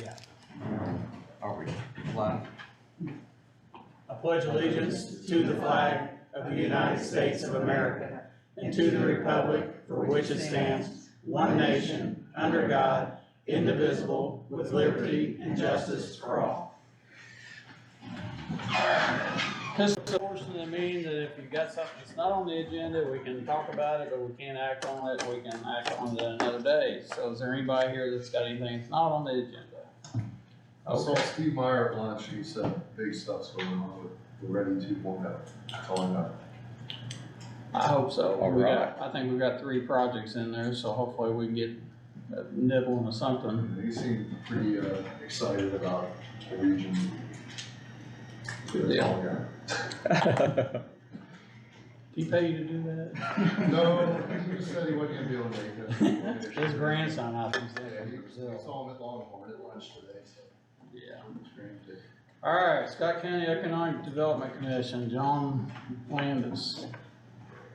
Yeah. Are we flying? I pledge allegiance to the flag of the United States of America and to the republic for which it stands, one nation, under God, indivisible, with liberty and justice for all. This is a portion of the meeting that if you've got something that's not on the agenda, we can talk about it, but we can't act on it. We can act on it another day. So is there anybody here that's got anything that's not on the agenda? I saw Steve Meyer at lunch, and he said big stuff's going on with the Ready 2.0. That's all I know. I hope so. All right. I think we've got 3 projects in there, so hopefully we can get a nibble into something. He seemed pretty excited about the region. Good That's deal. all I got. Do he pay you to do that? No, he just said he wasn't gonna be able to make it. His grandson, I think, Yeah, he Brazil. saw him at Longhorn at lunch today, so. Yeah. It's great. All right, Scott County Economic Development Commission, John Landis.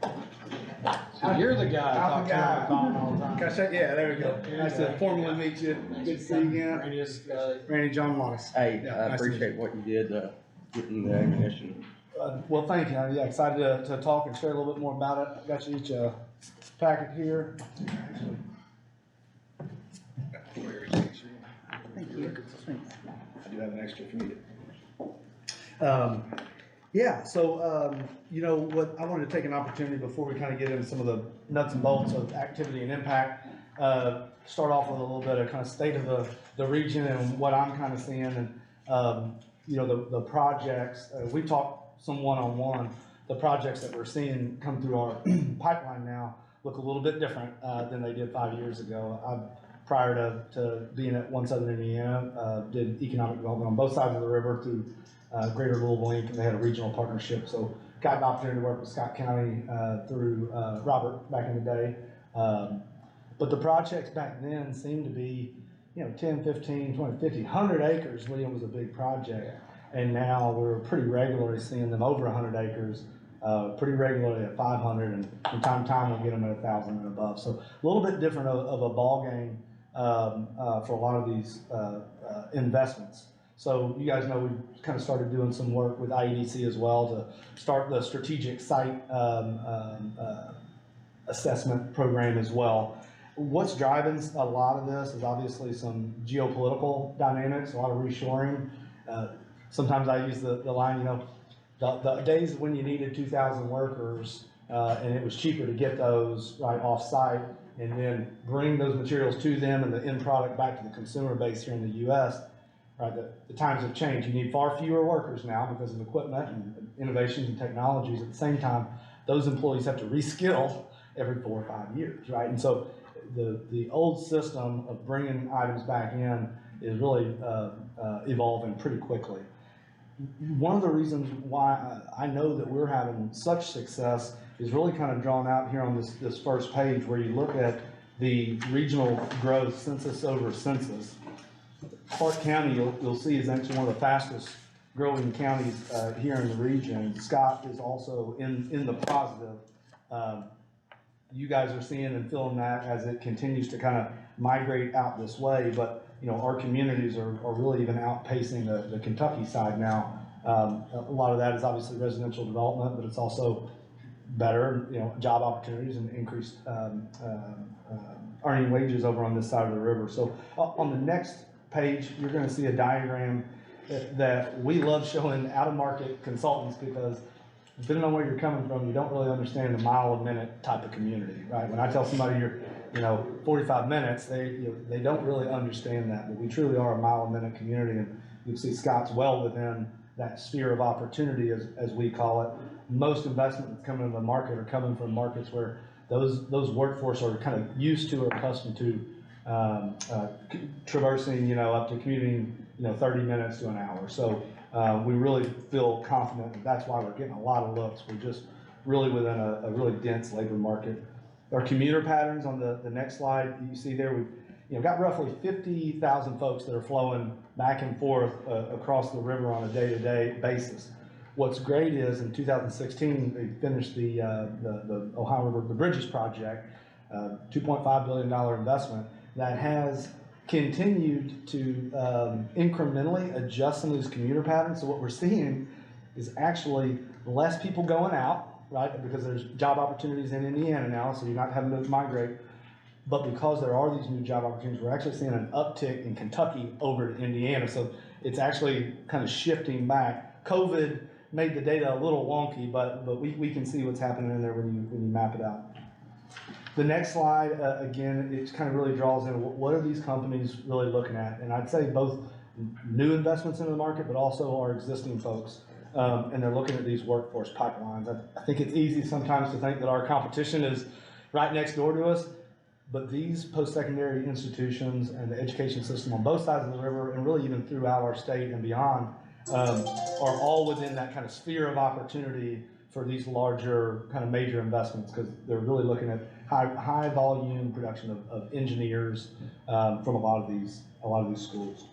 So you're the guy I talk to on the phone all the time. Can I say, yeah, there we go. Here you Nice go. to formally meet you. Good to see you again. Randy's got it. Randy John Wallace. Hey, Yeah, I nice to meet appreciate what you did, getting the ammunition. Well, thank you. Yeah, excited to talk and share a little bit more about it. Got you each a packet here. Thank you. I do have an extra for you. Yeah, so, you know, what I wanted to take an opportunity before we kind of get into some of the nuts and bolts of activity and impact, start off with a little bit of kind of state of the region and what I'm kind of seeing and, you know, the projects, we talked some one-on-one, the projects that we're seeing come through our pipeline now look a little bit different than they did 5 years ago. Prior to being at One Southern Indiana, did economic development on both sides of the river through Greater Louisville Inc., and they had a regional partnership. So got an opportunity to work with Scott County through Robert back in the day. But the projects back then seemed to be, you know, 10, 15, 20, 50, 100 acres. William was a big project. And now we're pretty regularly seeing them over 100 acres, pretty regularly at 500, and from time to time we'll get them at 1,000 and above. So a little bit different of a ball game for a lot of these investments. So you guys know we've kind of started doing some work with IEDC as well to start the strategic site assessment program as well. What's driving a lot of this is obviously some geopolitical dynamics, a lot of reshoring. Sometimes I use the line, you know, the days when you needed 2,000 workers and it was cheaper to get those right off site and then bring those materials to them and the end product back to the consumer base here in the U.S. Right, the times have changed. You need far fewer workers now because of equipment and innovations and technologies. At the same time, those employees have to reskill every 4 or 5 years, right? And so the old system of bringing items back in is really evolving pretty quickly. One of the reasons why I know that we're having such success is really kind of drawn out here on this first page where you look at the regional growth census over census. Clark County, you'll see, is actually one of the fastest growing counties here in the region. Scott is also in the positive. You guys are seeing and feeling that as it continues to kind of migrate out this way, but you know, our communities are really even outpacing the Kentucky side now. A lot of that is obviously residential development, but it's also better, you know, job opportunities and increased earning wages over on this side of the river. So on the next page, you're going to see a diagram that we love showing out-of-market consultants because depending on where you're coming from, you don't really understand the mile-a-minute type of community, right? When I tell somebody you're, you know, 45 minutes, they don't really understand that, but we truly are a mile-a-minute community, and you'll see Scott's well within that sphere of opportunity, as we call it. Most investment that's coming into the market are coming from markets where those workforce are kind of used to or accustomed to traversing, you know, up to commuting, you know, 30 minutes to an hour. So we really feel confident that that's why we're getting a lot of looks. We're just really within a really dense labor market. Our commuter patterns on the next slide, you see there, we've got roughly 50,000 folks that are flowing back and forth across the river on a day-to-day basis. What's great is in 2016, they finished the Ohio River, the Bridges project, $2.5 billion investment that has continued to incrementally adjust some of these commuter patterns. So what we're seeing is actually less people going out, right? Because there's job opportunities in Indiana now, so you're not having to migrate. But because there are these new job opportunities, we're actually seeing an uptick in Kentucky over to Indiana. So it's actually kind of shifting back. COVID made the data a little wonky, but we can see what's happening in there when you map it out. The next slide, again, it kind of really draws in what are these companies really looking at? And I'd say both new investments into the market, but also our existing folks. And they're looking at these workforce pipelines. I think it's easy sometimes to think that our competition is right next door to us, but these post-secondary institutions and the education system on both sides of the river, and really even throughout our state and beyond, are all within that kind of sphere of opportunity for these larger kind of major investments, because they're really looking at high volume production of engineers from a lot of these schools.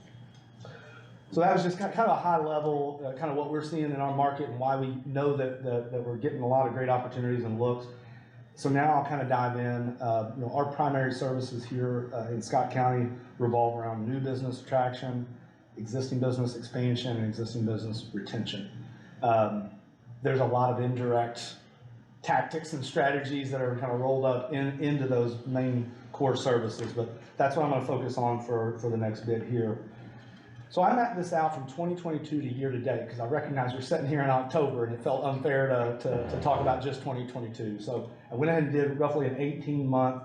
So that was just kind of a high level, kind of what we're seeing in our market and why we know that we're getting a lot of great opportunities and looks. So now I'll kind of dive in. Our primary services here in Scott County revolve around new business attraction, existing business expansion, and existing business retention. There's a lot of indirect tactics and strategies that are kind of rolled up into those main core services, but that's what I'm going to focus on for the next bit here. So I mapped this out from 2022 to year to date because I recognize we're sitting here in October and it felt unfair to talk about just 2022. So I went ahead and did roughly an 18-month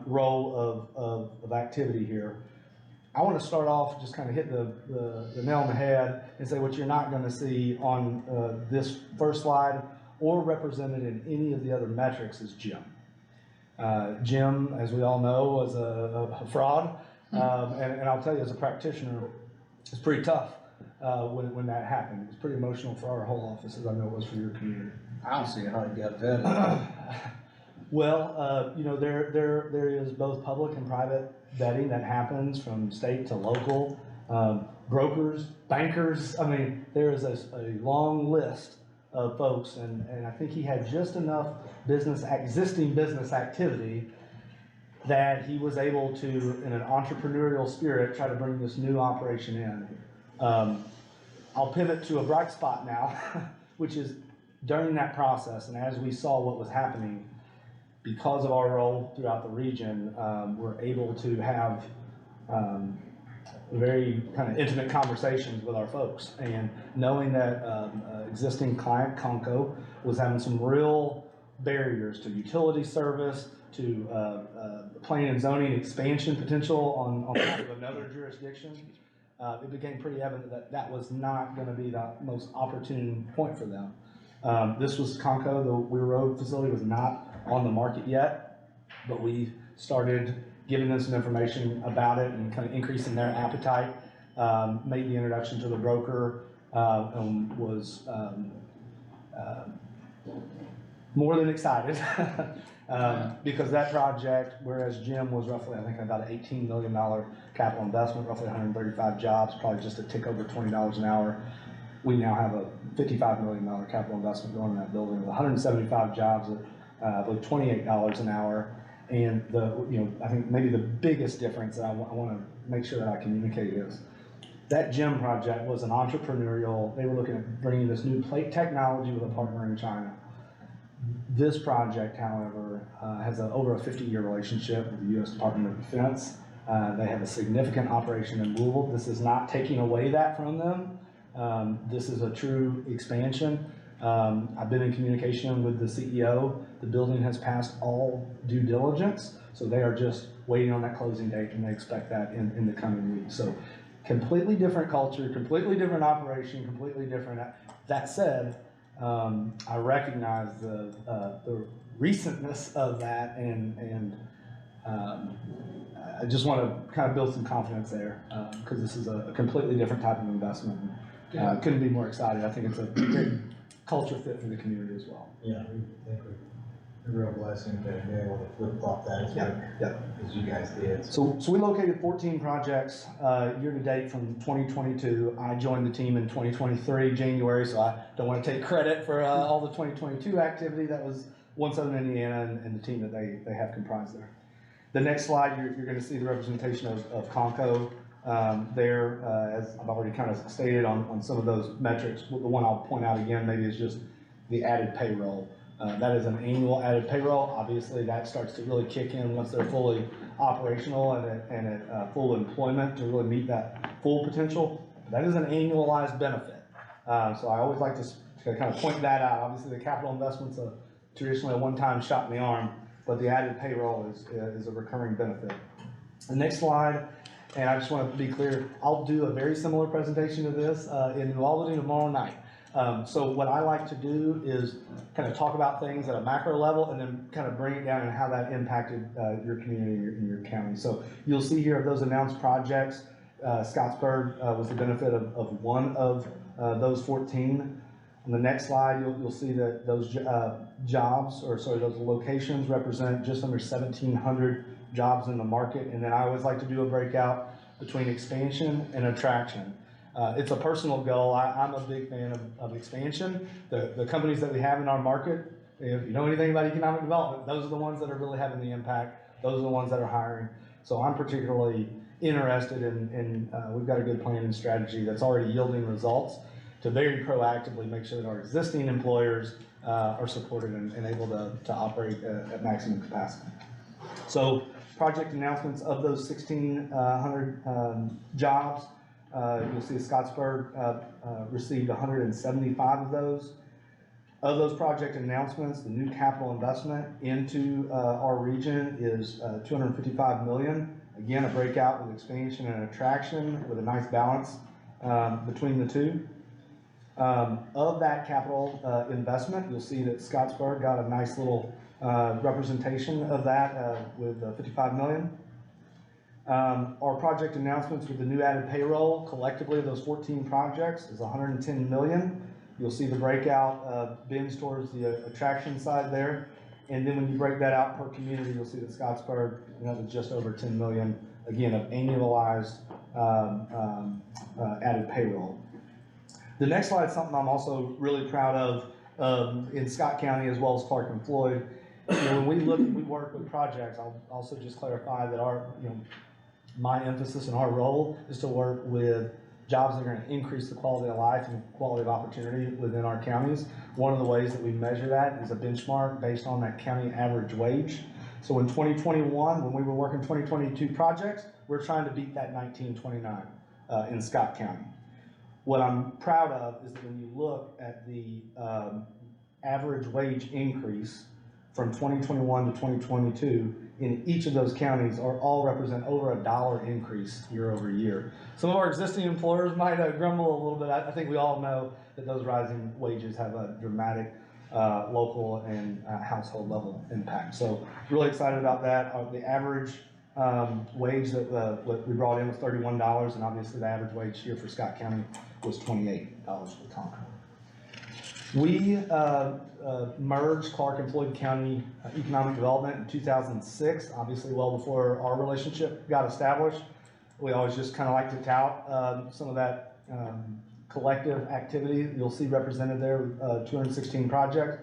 roll of activity here. I want to start off, just kind of hit the nail on the head and say what you're not going to see on this first slide or represented in any of the other metrics is Jim. Jim, as we all know, was a fraud. And I'll tell you, as a practitioner, it's pretty tough when that happened. It was pretty emotional for our whole office, as I know it was for your community. I don't see how you got that. Well, there is both public and private vetting that happens from state to local, brokers, bankers. I mean, there is a long list of folks, and I think he had just enough existing business activity that he was able to, in an entrepreneurial spirit, try to bring this new operation in. I'll pivot to a bright spot now, which is during that process, and as we saw what was happening, because of our role throughout the region, we're able to have very kind of intimate conversations with our folks, and knowing that existing client, Conco, was having some real barriers to utility service, to planning and zoning expansion potential on top of another jurisdiction, it became pretty evident that that was not going to be the most opportune point for them. This was Conco, the Weir Road facility was not on the market yet, but we started giving them some information about it and kind of increasing their appetite, made the introduction to the broker, and was more than excited because that project, whereas Jim was roughly, I think, about an $18 million capital investment, roughly 135 jobs, probably just a tick over $20 an hour. We now have a $55 million capital investment going in that building with 175 jobs at with $28 an hour. And I think maybe the biggest difference that I want to make sure that I communicate is that Jim project was an entrepreneurial. They were looking at bringing this new plate technology with a partner in China. This project, however, has over a 50-year relationship with the U.S. Department of Defense. They have a significant operation in Louisville. This is not taking away that from them. This is a true expansion. I've been in communication with the CEO. The building has passed all due diligence, so they are just waiting on that closing date, and they expect that in the coming weeks. So completely different culture, completely different operation, completely different. That said, I recognize the recentness of that, and I just want to kind of build some confidence there because this is a completely different type of investment. Couldn't be more excited. I think it's a great culture fit for the community as well. Yeah, we think we're a real blessing to be able to flip-flop that as you guys did. So we located 14 projects year to date from 2022. I joined the team in 2023, January, so I don't want to take credit for all the 2022 activity. That was One Southern Indiana and the team that they have comprised there. The next slide, you're gonna see the representation of Conco there, as I've already kind of stated on some of those metrics. The one I'll point out again maybe is just the added payroll. That is an annual added payroll. Obviously, that starts to really kick in once they're fully operational and at full employment to really meet that full potential. That is an annualized benefit. So I always like to kind of point that out. Obviously, the capital investment's traditionally a one-time shot in the arm, but the added payroll is a recurring benefit. The next slide, and I just want to be clear, I'll do a very similar presentation to this in New Albany tomorrow night. So what I like to do is kind of talk about things at a macro level and then kind of bring it down and how that impacted your community and your county. So you'll see here of those announced projects, Scottsburg was the benefit of one of those 14. On the next slide, you'll see that those those locations represent just under 1,700 jobs in the market. And then I always like to do a breakout between expansion and attraction. It's a personal goal. I'm a big fan of expansion. The companies that we have in our market, if you know anything about economic development, those are the ones that are really having the impact. Those are the ones that are hiring. So I'm particularly interested in we've got a good plan and strategy that's already yielding results to very proactively make sure that our existing employers are supported and able to operate at maximum capacity. So project announcements of those 1,600 jobs, you'll see Scottsburg received 175 of those. Of those project announcements, the new capital investment into our region is $255 million. Again, a breakout with expansion and attraction with a nice balance between the two. Of that capital investment, you'll see that Scottsburg got a nice little representation of that with $55 million. Our project announcements with the new added payroll, collectively of those 14 projects, is $110 million. You'll see the breakout bends towards the attraction side there. And then when you break that out per community, you'll see that Scottsburg is just over $10 million, again, of annualized added payroll. The next slide is something I'm also really proud of in Scott County as well as Clark and Floyd. When we work with projects, I'll also just clarify that my emphasis and our role is to work with jobs that are going to increase the quality of life and quality of opportunity within our counties. One of the ways that we measure that is a benchmark based on that county average wage. So in 2021, when we were working 2022 projects, we're trying to beat that 1929 in Scott County. What I'm proud of is that when you look at the average wage increase from 2021 to 2022, in each of those counties all represent over $1 increase year over year. Some of our existing employers might grumble a little bit. I think we all know that those rising wages have a dramatic local and household level impact. So really excited about that. The average wage that we brought in was $31, and obviously the average wage here for Scott County was $28 for Concord. We merged Clark and Floyd County Economic Development in 2006, obviously well before our relationship got established. We always just kind of like to tout some of that collective activity. You'll see represented there 216 projects.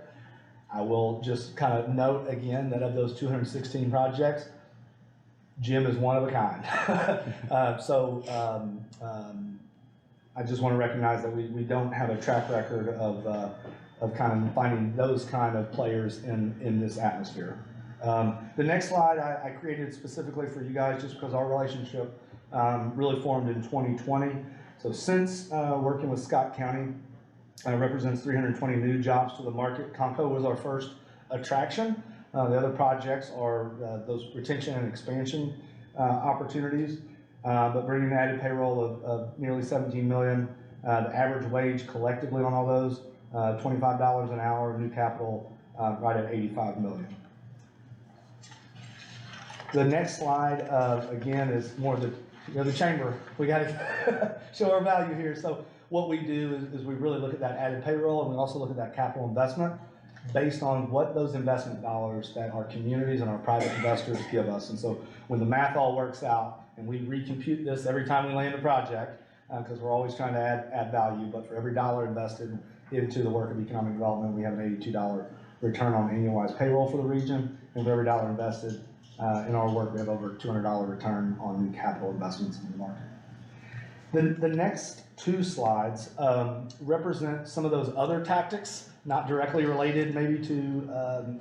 I will just kind of note again that of those 216 projects, Jim is one of a kind. I just want to recognize that we don't have a track record of kind of finding those kind of players in this atmosphere. The next slide I created specifically for you guys just because our relationship really formed in 2020. So since working with Scott County, represents 320 new jobs to the market. Conco was our first attraction. The other projects are those retention and expansion opportunities. But bringing an added payroll of nearly 17 million, the average wage collectively on all those, $25 an hour, new capital right at 85 million. The next slide, again, is more the chamber. We got to show our value here. So what we do is we really look at that added payroll, and we also look at that capital investment based on what those investment dollars that our communities and our private investors give us. And so when the math all works out, and we recompute this every time we land a project, because we're always trying to add value, but for every dollar invested into the work of economic development, we have an $82 return on annualized payroll for the region, and for every dollar invested in our work, we have over $200 return on new capital investments in the market. The next two slides represent some of those other tactics, not directly related maybe to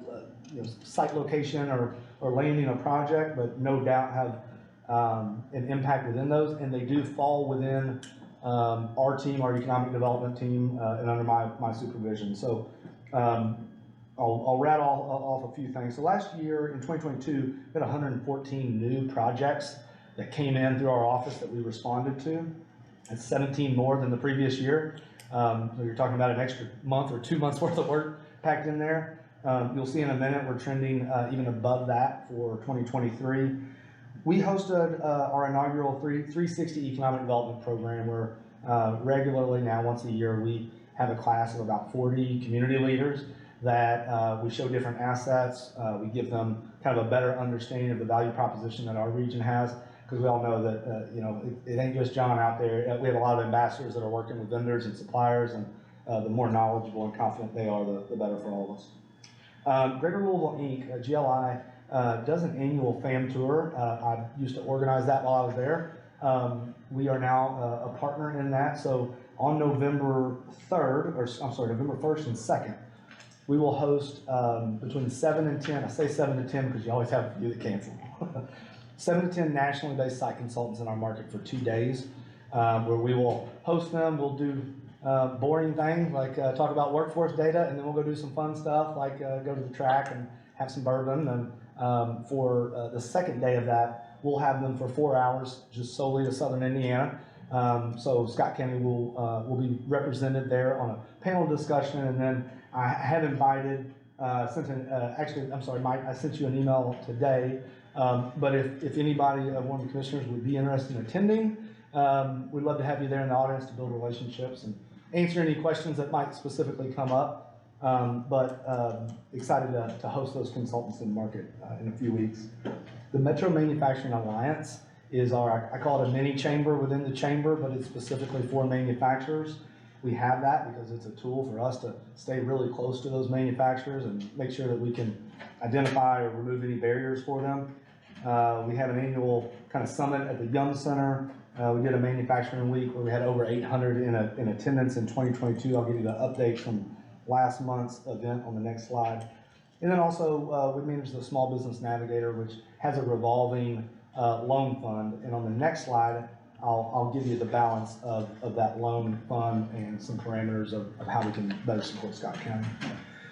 site location or landing a project, but no doubt have an impact within those, and they do fall within our team, our economic development team, and under my supervision. So I'll rattle off a few things. So last year in 2022, we had 114 new projects that came in through our office that we responded to. That's 17 more than the previous year. So you're talking about an extra month or 2 months worth of work packed in there. You'll see in a minute we're trending even above that for 2023. We hosted our inaugural 360 Economic Development Program where regularly now, once a year, we have a class of about 40 community leaders that we show different assets. We give them kind of a better understanding of the value proposition that our region has, because we all know that it ain't just John out there. We have a lot of ambassadors that are working with vendors and suppliers, and the more knowledgeable and confident they are, the better for all of us. Greater Louisville Inc., GLI, does an annual FAM tour. I used to organize that while I was there. We are now a partner in that. So on November 3rd, or I'm sorry, November 1st and 2nd, we will host between 7 and 10. I say 7 to 10 because you always have a few that cancel. 7 to 10 nationally based site consultants in our market for 2 days, where we will host them. We'll do boring things like talk about workforce data, and then we'll go do some fun stuff like go to the track and have some bourbon. And for the second day of that, we'll have them for 4 hours just solely to Southern Indiana. So Scott County will be represented there on a panel discussion, and then I have invited, actually, I'm sorry, Mike, I sent you an email today, but if anybody, one of the commissioners would be interested in attending, we'd love to have you there in the audience to build relationships and answer any questions that might specifically come up, but excited to host those consultants in the market in a few weeks. The Metro Manufacturing Alliance is I call it a mini chamber within the chamber, but it's specifically for manufacturers. We have that because it's a tool for us to stay really close to those manufacturers and make sure that we can identify or remove any barriers for them. We have an annual kind of summit at the Young Center. We did a manufacturing week where we had over 800 in attendance in 2022. I'll give you the update from last month's event on the next slide. And then also we manage the Small Business Navigator, which has a revolving loan fund. And on the next slide, I'll give you the balance of that loan fund and some parameters of how we can better support Scott County.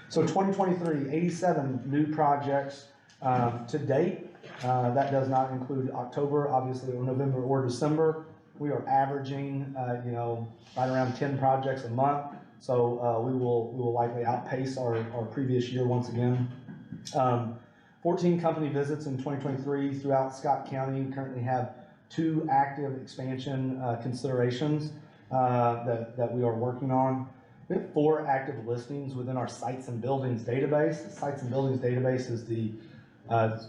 So 2023, 87 new projects to date. That does not include October, obviously, or November or December. We are averaging, right around 10 projects a month. So we will likely outpace our previous year once again. 14 company visits in 2023 throughout Scott County. We currently have 2 active expansion considerations that we are working on. We have 4 active listings within our Sites and Buildings database. The Sites and Buildings database is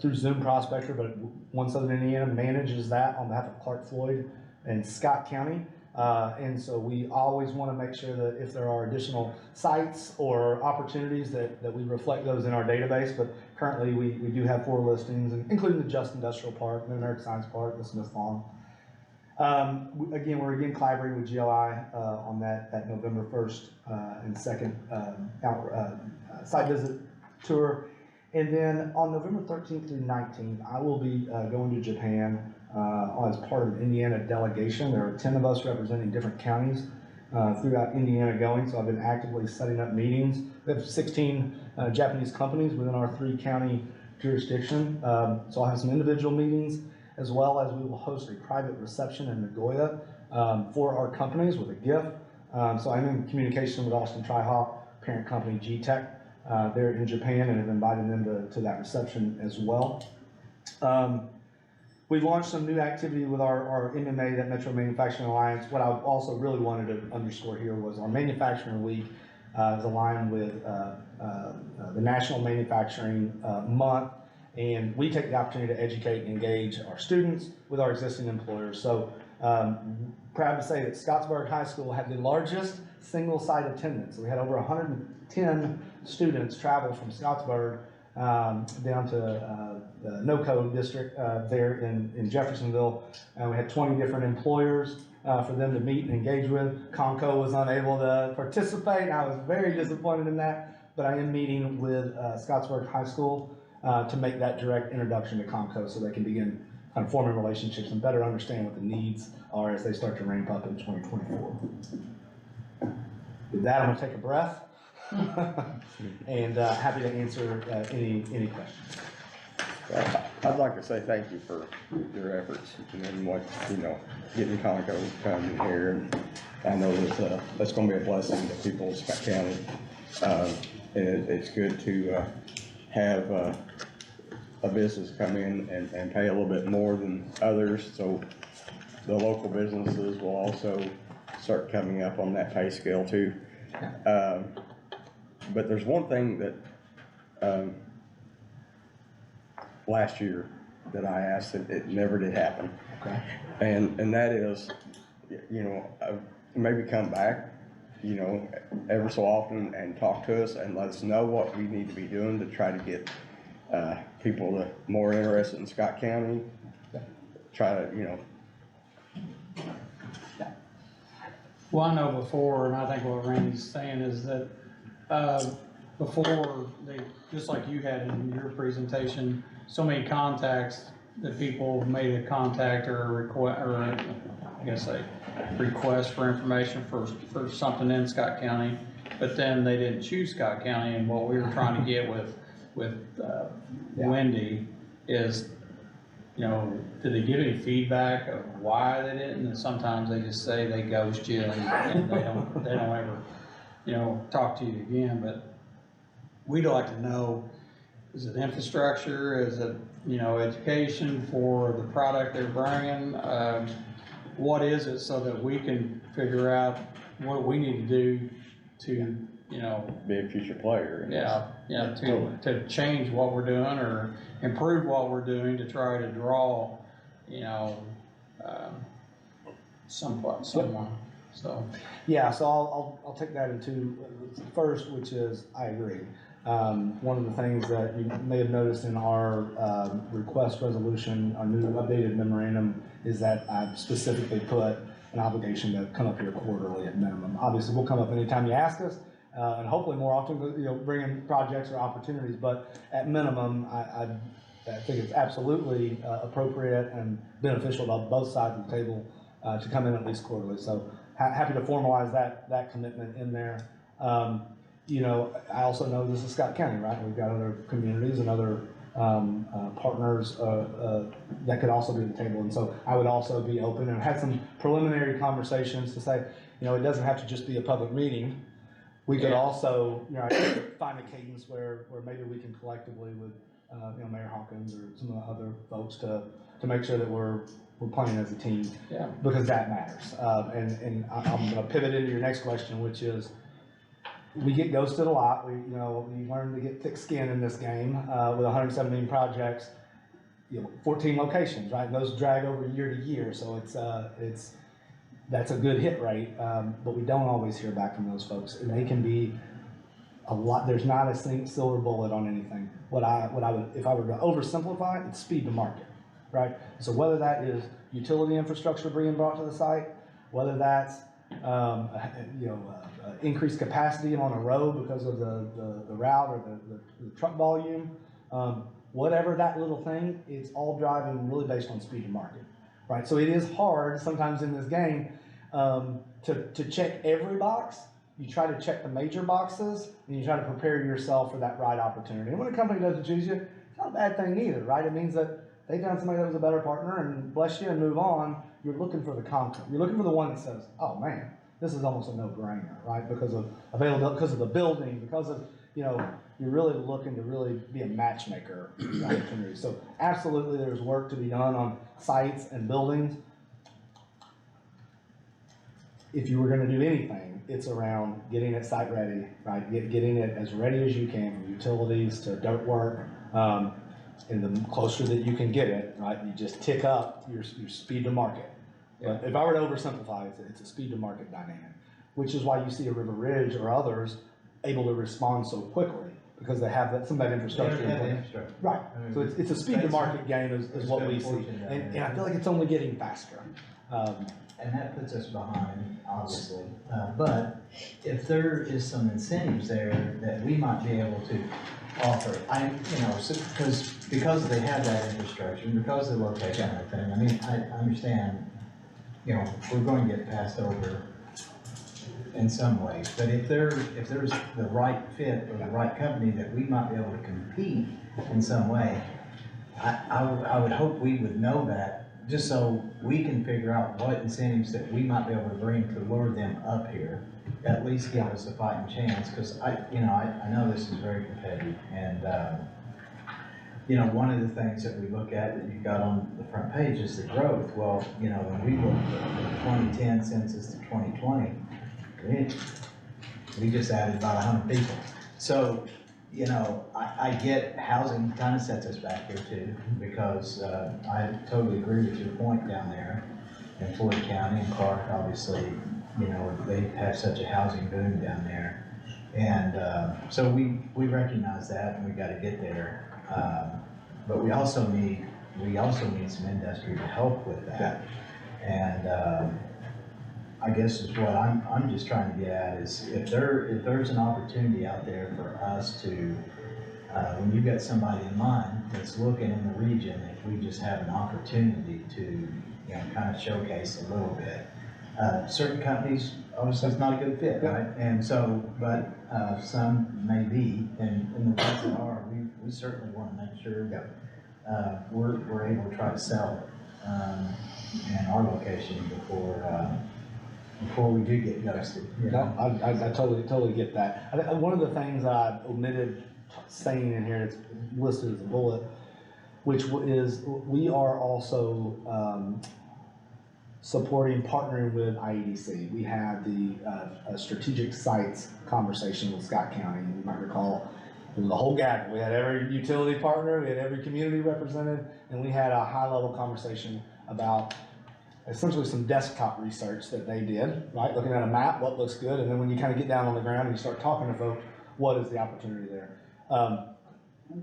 through Zoom Prospector, but One Southern Indiana manages that on behalf of Clark Floyd and Scott County. And so we always want to make sure that if there are additional sites or opportunities that we reflect those in our database. But currently we do have 4 listings, including the Just Industrial Park, the American Science Park, the Smith Farm. We're again collaborating with GLI on that November 1st and 2nd site visit tour. And then on November 13th through 19th, I will be going to Japan as part of an Indiana delegation. There are 10 of us representing different counties throughout Indiana going, so I've been actively setting up meetings. We have 16 Japanese companies within our 3-county jurisdiction, so I'll have some individual meetings, as well as we will host a private reception in Nagoya for our companies with a gift. So I'm in communication with Austin Trihawk, parent company G-Tech. They're in Japan and have invited them to that reception as well. We've launched some new activity with our MMA, that Metro Manufacturing Alliance. What I also really wanted to underscore here was our Manufacturing Week is aligned with the National Manufacturing Month, and we take the opportunity to educate and engage our students with our existing employers. So proud to say that Scottsburg High School had the largest single site attendance. We had over 110 students travel from Scottsburg down to no-code district there in Jeffersonville. We had 20 different employers for them to meet and engage with. Conco was unable to participate. I was very disappointed in that, but I am meeting with Scottsburg High School to make that direct introduction to Conco so they can begin kind of forming relationships and better understand what the needs are as they start to ramp up in 2024. With that, I'm gonna take a breath and happy to answer any questions. Well, I'd like to say thank you for your efforts and what, getting Conoco to come in here. And I know that, that's gonna be a blessing to people in Scott County. And it's good to, have, a business come in and pay a little bit more than others. So the local businesses will also start coming up on that pay scale too. But there's one thing that, last year that I asked and it never did happen. Okay. And that is, maybe come back, ever so often and talk to us and let us know what we need to be doing to try to get, people more interested in Scott County. Try to, Well, I know before, and I think what Randy's saying is that, before they, just like you had in your presentation, so many contacts that people made a contact or a request, or I guess a request for information for something in Scott County, but then they didn't choose Scott County. And what we were trying to get with Wendy is, did they give any feedback of why they didn't? And sometimes they just say they ghost you and they don't ever, talk to you again. But we'd like to know, is it infrastructure? Is it, education for the product they're bringing? What is it so that we can figure out what we need to do to, be a future player. to change what we're doing or improve what we're doing to try to draw, someone, so. Yeah, so I'll take that into first, which is, I agree. One of the things that you may have noticed in our request resolution, our new updated memorandum, is that I've specifically put an obligation to come up here quarterly at minimum. Obviously, we'll come up anytime you ask us, and hopefully more often, bring in projects or opportunities, but at minimum, I think it's absolutely appropriate and beneficial to both sides of the table to come in at least quarterly. So happy to formalize that commitment in there. I also know this is Scott County, right? We've got other communities and other partners that could also be at the table. And so I would also be open and had some preliminary conversations to say, it doesn't have to just be a public meeting. We could also, find a cadence where maybe we can collectively with, Mayor Hawkins or some of the other folks to make sure that we're playing as a team. Yeah. Because that matters. And I'm going to pivot into your next question, which is, we get ghosted a lot. We learn to get thick skin in this game with 117 projects, 14 locations, right? And those drag over year to year, so that's a good hit rate. But we don't always hear back from those folks, and they can be a lot. There's not a silver bullet on anything. What I would, if I were to oversimplify, it's speed to market, right? So whether that is utility infrastructure being brought to the site, whether that's increased capacity on a road because of the route or the truck volume, whatever that little thing, it's all driving really based on speed to market, right? So it is hard sometimes in this game to check every box. You try to check the major boxes and you try to prepare yourself for that right opportunity. And when a company doesn't choose you, it's not a bad thing either, right? It means that they found somebody that was a better partner and bless you and move on. You're looking for the conqueror. You're looking for the one that says, oh man, this is almost a no-brainer, right? Because of availability, because of the building, because of, you're really looking to really be a matchmaker in the opportunity. So absolutely there's work to be done on sites and buildings. If you were gonna do anything, it's around getting it site ready, right? Getting it as ready as you can, from utilities to dirt work. And the closer that you can get it, right, you just tick up your speed to market. But if I were to oversimplify it, it's a speed to market dynamic, which is why you see a River Ridge or others able to respond so quickly, because they have some of that infrastructure in place. Right, so it's a speed to market game is what we see, and I feel like it's only getting faster. And that puts us behind, obviously, but if there is some incentives there that we might be able to offer, because they have that infrastructure, and because of the location and everything, I mean, I understand, we're going to get passed over in some ways, but if there's the right fit or the right company that we might be able to compete in some way, I would hope we would know that, just so we can figure out what incentives that we might be able to bring to lure them up here, at least give us a fighting chance, because I know this is very competitive, and one of the things that we look at that you've got on the front page is the growth. Well, when we look at the 2010 census to 2020, we just added about 100 people. So, I get housing kind of sets us back here too, because I totally agree with your point down there in Floyd County and Clark, obviously, they have such a housing boom down there. And so we recognize that, and we got to get there. But we also need some industry to help with that. And I guess is what I'm just trying to get at is if there's an opportunity out there for us to, when you've got somebody in mind that's looking in the region, if we just have an opportunity to, kind of showcase a little bit. Certain companies, obviously it's not a good fit, right? And so, but some may be, and the ones that are, we certainly want to make sure that we're able to try to sell it in our location before we do get ghosted. No, I totally get that. One of the things I omitted saying in here, it's listed as a bullet, which is we are also supporting, partnering with IEDC. We had a strategic sites conversation with Scott County. You might recall it was a whole gaggle. We had every utility partner, we had every community represented, and we had a high-level conversation about essentially some desktop research that they did, right? Looking at a map, what looks good, and then when you kind of get down on the ground and you start talking to folks, what is the opportunity there?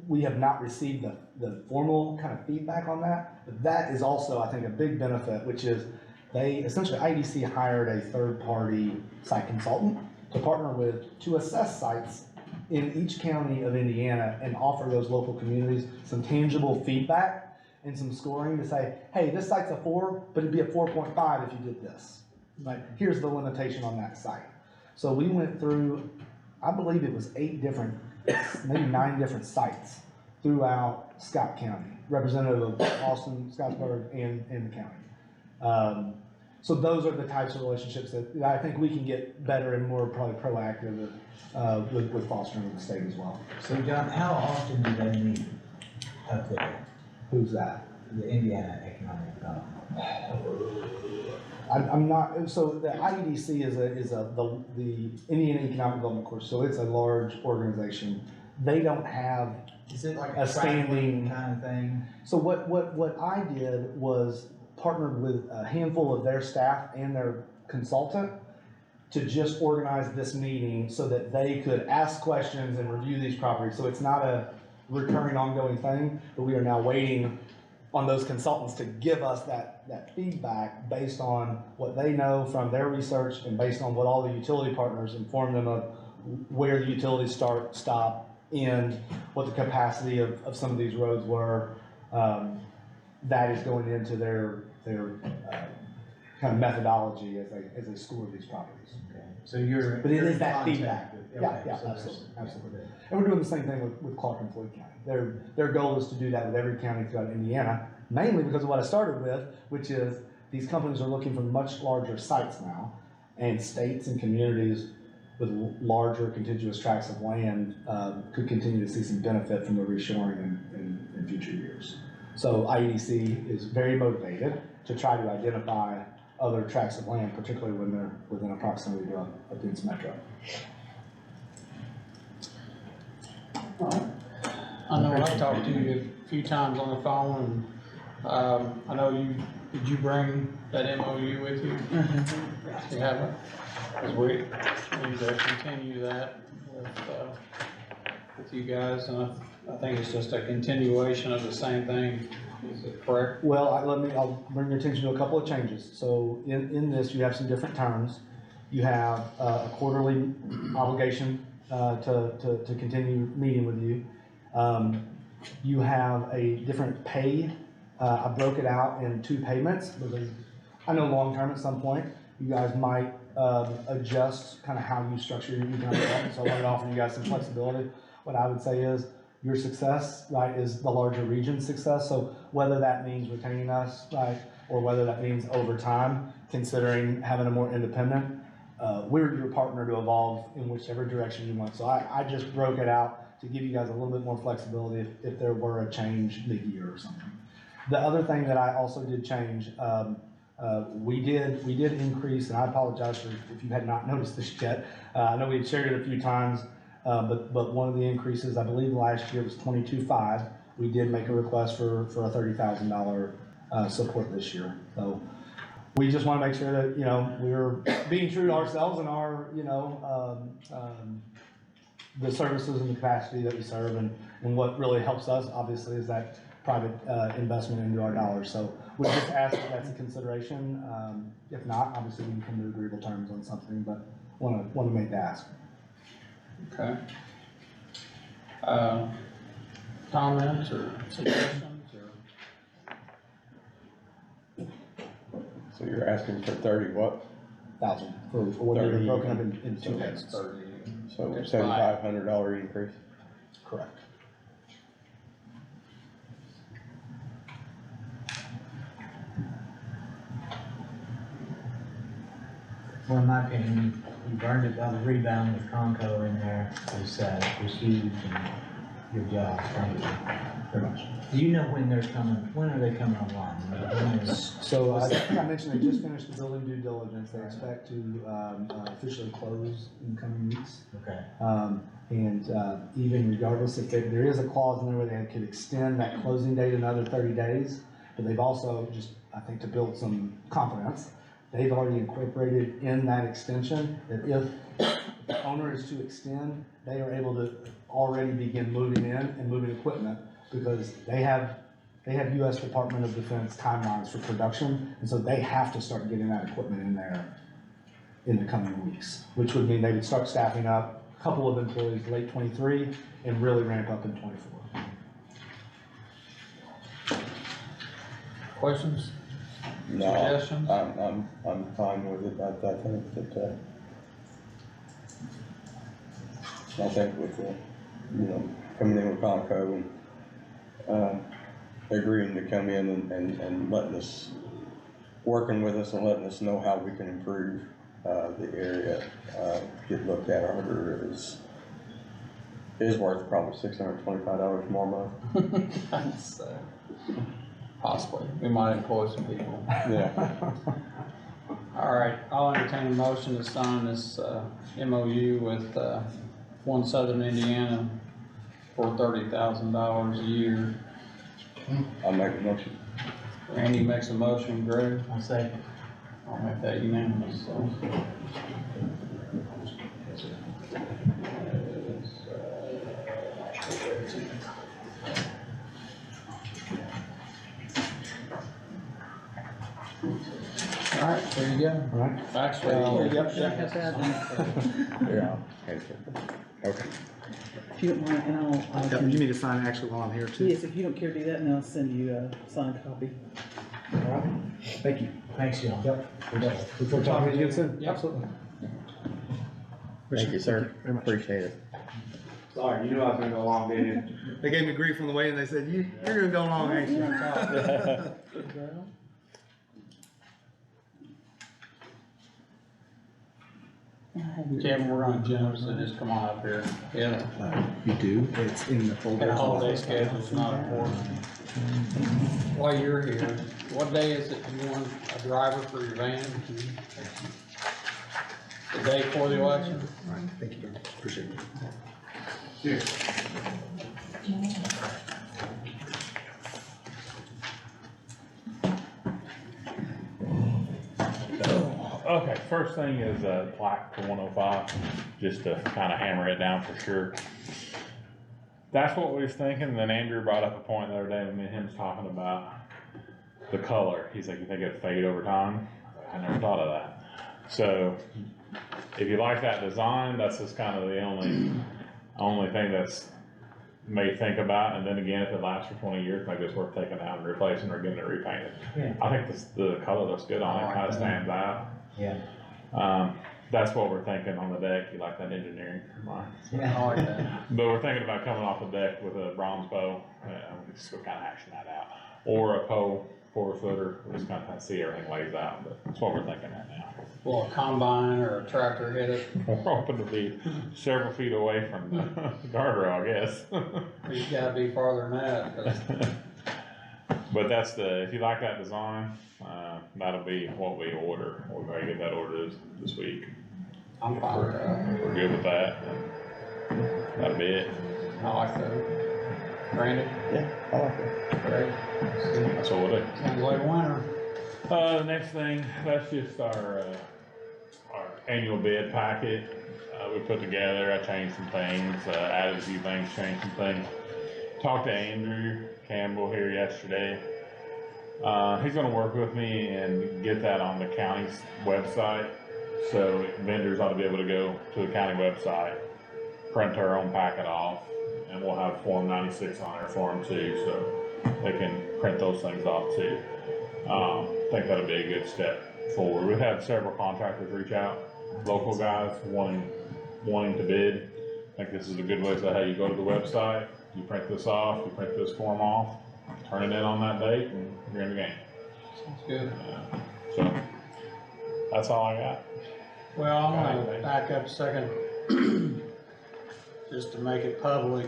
We have not received the formal kind of feedback on that, but that is also, I think, a big benefit, which is essentially IDC hired a third-party site consultant to partner with to assess sites in each county of Indiana and offer those local communities some tangible feedback and some scoring to say, hey, this site's a 4, but it'd be a 4.5 if you did this. Like, here's the limitation on that site. So we went through, I believe it was 8 different, maybe 9 different sites throughout Scott County, representative of Austin, Scottsburg, and the county. So those are the types of relationships that I think we can get better and more probably proactive with fostering with the state as well. So John, how often do they meet up there? Who's that? The Indiana Economic Development. I'm not, so the IEDC is the Indiana Economic Development Course, so it's a large organization. They don't have Is it like a standing kind of thing? So what I did was partnered with a handful of their staff and their consultant to just organize this meeting so that they could ask questions and review these properties. So it's not a recurring ongoing thing, but we are now waiting on those consultants to give us that feedback based on what they know from their research and based on what all the utility partners inform them of where the utilities start, stop, end, what the capacity of some of these roads were. That is going into their kind of methodology as they score these properties. Okay. So you're. But it is that contact feedback. with- Yeah, okay, yeah, so there's- absolutely. And we're doing the same thing with Clark and Floyd County. Their goal is to do that with every county throughout Indiana, mainly because of what I started with, which is these companies are looking for much larger sites now, and states and communities with larger contiguous tracts of land could continue to see some benefit from the reshoring in future years. So IEDC is very motivated to try to identify other tracts of land, particularly when they're within a proximity to a dense metro. I know I talked to you a few times on the phone, and I know did you bring that MOU with you? You haven't? Because we need to continue that with you guys, and I think it's just a continuation of the same thing. Is it correct? Well, I'll bring your attention to a couple of changes. So in this, you have some different terms. You have a quarterly obligation to continue meeting with you. You have a different pay. I broke it out in 2 payments because I know long-term at some point, you guys might adjust kind of how you structure your economic development. So I wanted to offer you guys some flexibility. What I would say is your success, right, is the larger region's success. So whether that means retaining us, right, or whether that means over time, considering having a more independent, we're your partner to evolve in whichever direction you want. So I just broke it out to give you guys a little bit more flexibility if there were a change mid-year or something. The other thing that I also did change, we did increase, and I apologize for if you had not noticed this yet. I know we had shared it a few times, but one of the increases, I believe last year was 22.5. We did make a request for a $30,000 support this year. So we just want to make sure that, you know, we're being true to ourselves and our, you know, the services and the capacity that we serve, and what really helps us obviously is that private investment into our dollars. So we just ask if that's a consideration. If not, obviously we can come to agreeable terms on something, but want to make the ask. Okay. Comments or suggestions or? So you're asking for 30 what? Thousand for what they're 30, broken up in 2 So that's payments. 30. So There's $7,500 increase? Correct. Well, in my opinion, you earned it by the rebound with Conco in there, was huge, and good job, thank you. Very much. Do you know when they're coming, when are they coming online? When is- So I think I mentioned they just finished the building due diligence. They expect to officially close in coming weeks. Okay, And even regardless, if there is a clause in there where they could extend that closing date another 30 days, but they've also just, I think to build some confidence, they've already incorporated in that extension that if the owner is to extend, they are able to already begin moving in and moving equipment because they have U.S. Department of Defense timelines for production, and so they have to start getting that equipment in there in the coming weeks, which would mean they would start staffing up a couple of employees late 23 and really ramp up in 24. Questions? No, Suggestions? I'm fine with it. I think that, I think with, you know, coming in with Conco and, agreeing to come in and letting us, working with us and letting us know how we can improve, the area, get looked at harder is worth probably $625 more a month. That's, possibly, we might employ some people. Yeah. All right, I'll entertain a motion to sign this, MOU with, One Southern Indiana for $30,000 a year. I'll make a motion. Randy makes a motion, Greg, I'll say, I'll make that unanimous, so. All right, there you go. All right. Actually, Yep. Yeah. Okay. If you don't mind, and I'll, You need to sign actually while I'm here too. yes, if you don't care to do that, and I'll send you a signed copy. All right. Thank you. thanks, y'all. Yep. Look forward to talking to you again soon. Yep. Absolutely. Thank you, sir. Very much. Appreciate it. Sorry, you knew I was gonna go long, didn't you? They gave me grief on the way and they said, you're gonna go long, ain't you? Kevin, we're gonna jump, so just come on up here. Yeah, You do, it's in the folder. the holiday schedule's not important. While you're here, what day is it you want a driver for your van? The day before the election? All right, thank you, Ben. Appreciate it. Okay, first thing is plaque for 105, just to kind of hammer it down for sure. that's what we was thinking, and then Andrew brought up a point the other day, when me and him was talking about the color. He's like, you think it'd fade over time? I never thought of that. So, if you like that design, that's just kind of the only thing that's may think about, and then again, if it lasts for 20 years, maybe it's worth taking out and replacing or getting it repainted. Yeah. I think the color looks good on it, kind of stands out. Yeah. That's what we're thinking on the deck. You like that engineering? Mark? Yeah. I like that. But we're thinking about coming off the deck with a bronze bow, just kind of hashing that out. Or a pole 4-footer, we'll just kind of see everything lays out, but that's what we're thinking right now. Will a combine or a tractor hit it? We're hoping to be several feet away from the guardrail, I guess. You gotta be farther than that, 'cause But that's if you like that design, that'll be what we order. We're gonna get that ordered this week. I'm fine with that. We're good with that. That'll be it. I like that. Randy? Yeah, I like it. Great. That's what we'll do. Sounds like winter. The next thing, that's just our annual bid packet, we put together. I changed some things, added a few things, changed some things. Talked to Andrew Campbell here yesterday. He's gonna work with me and get that on the county's website. So vendors ought to be able to go to the county website, print their own packet off, and we'll have Form 96 on there for them too, so they can print those things off too. I think that'll be a good step forward. We've had several contractors reach out, local guys wanting to bid. I think this is a good way to say, hey, you go to the website, you print this off, you print this form off, turn it in on that date, and you're in the game. Sounds good. So, that's all I got. Well, I'm gonna back up a second, just to make it public.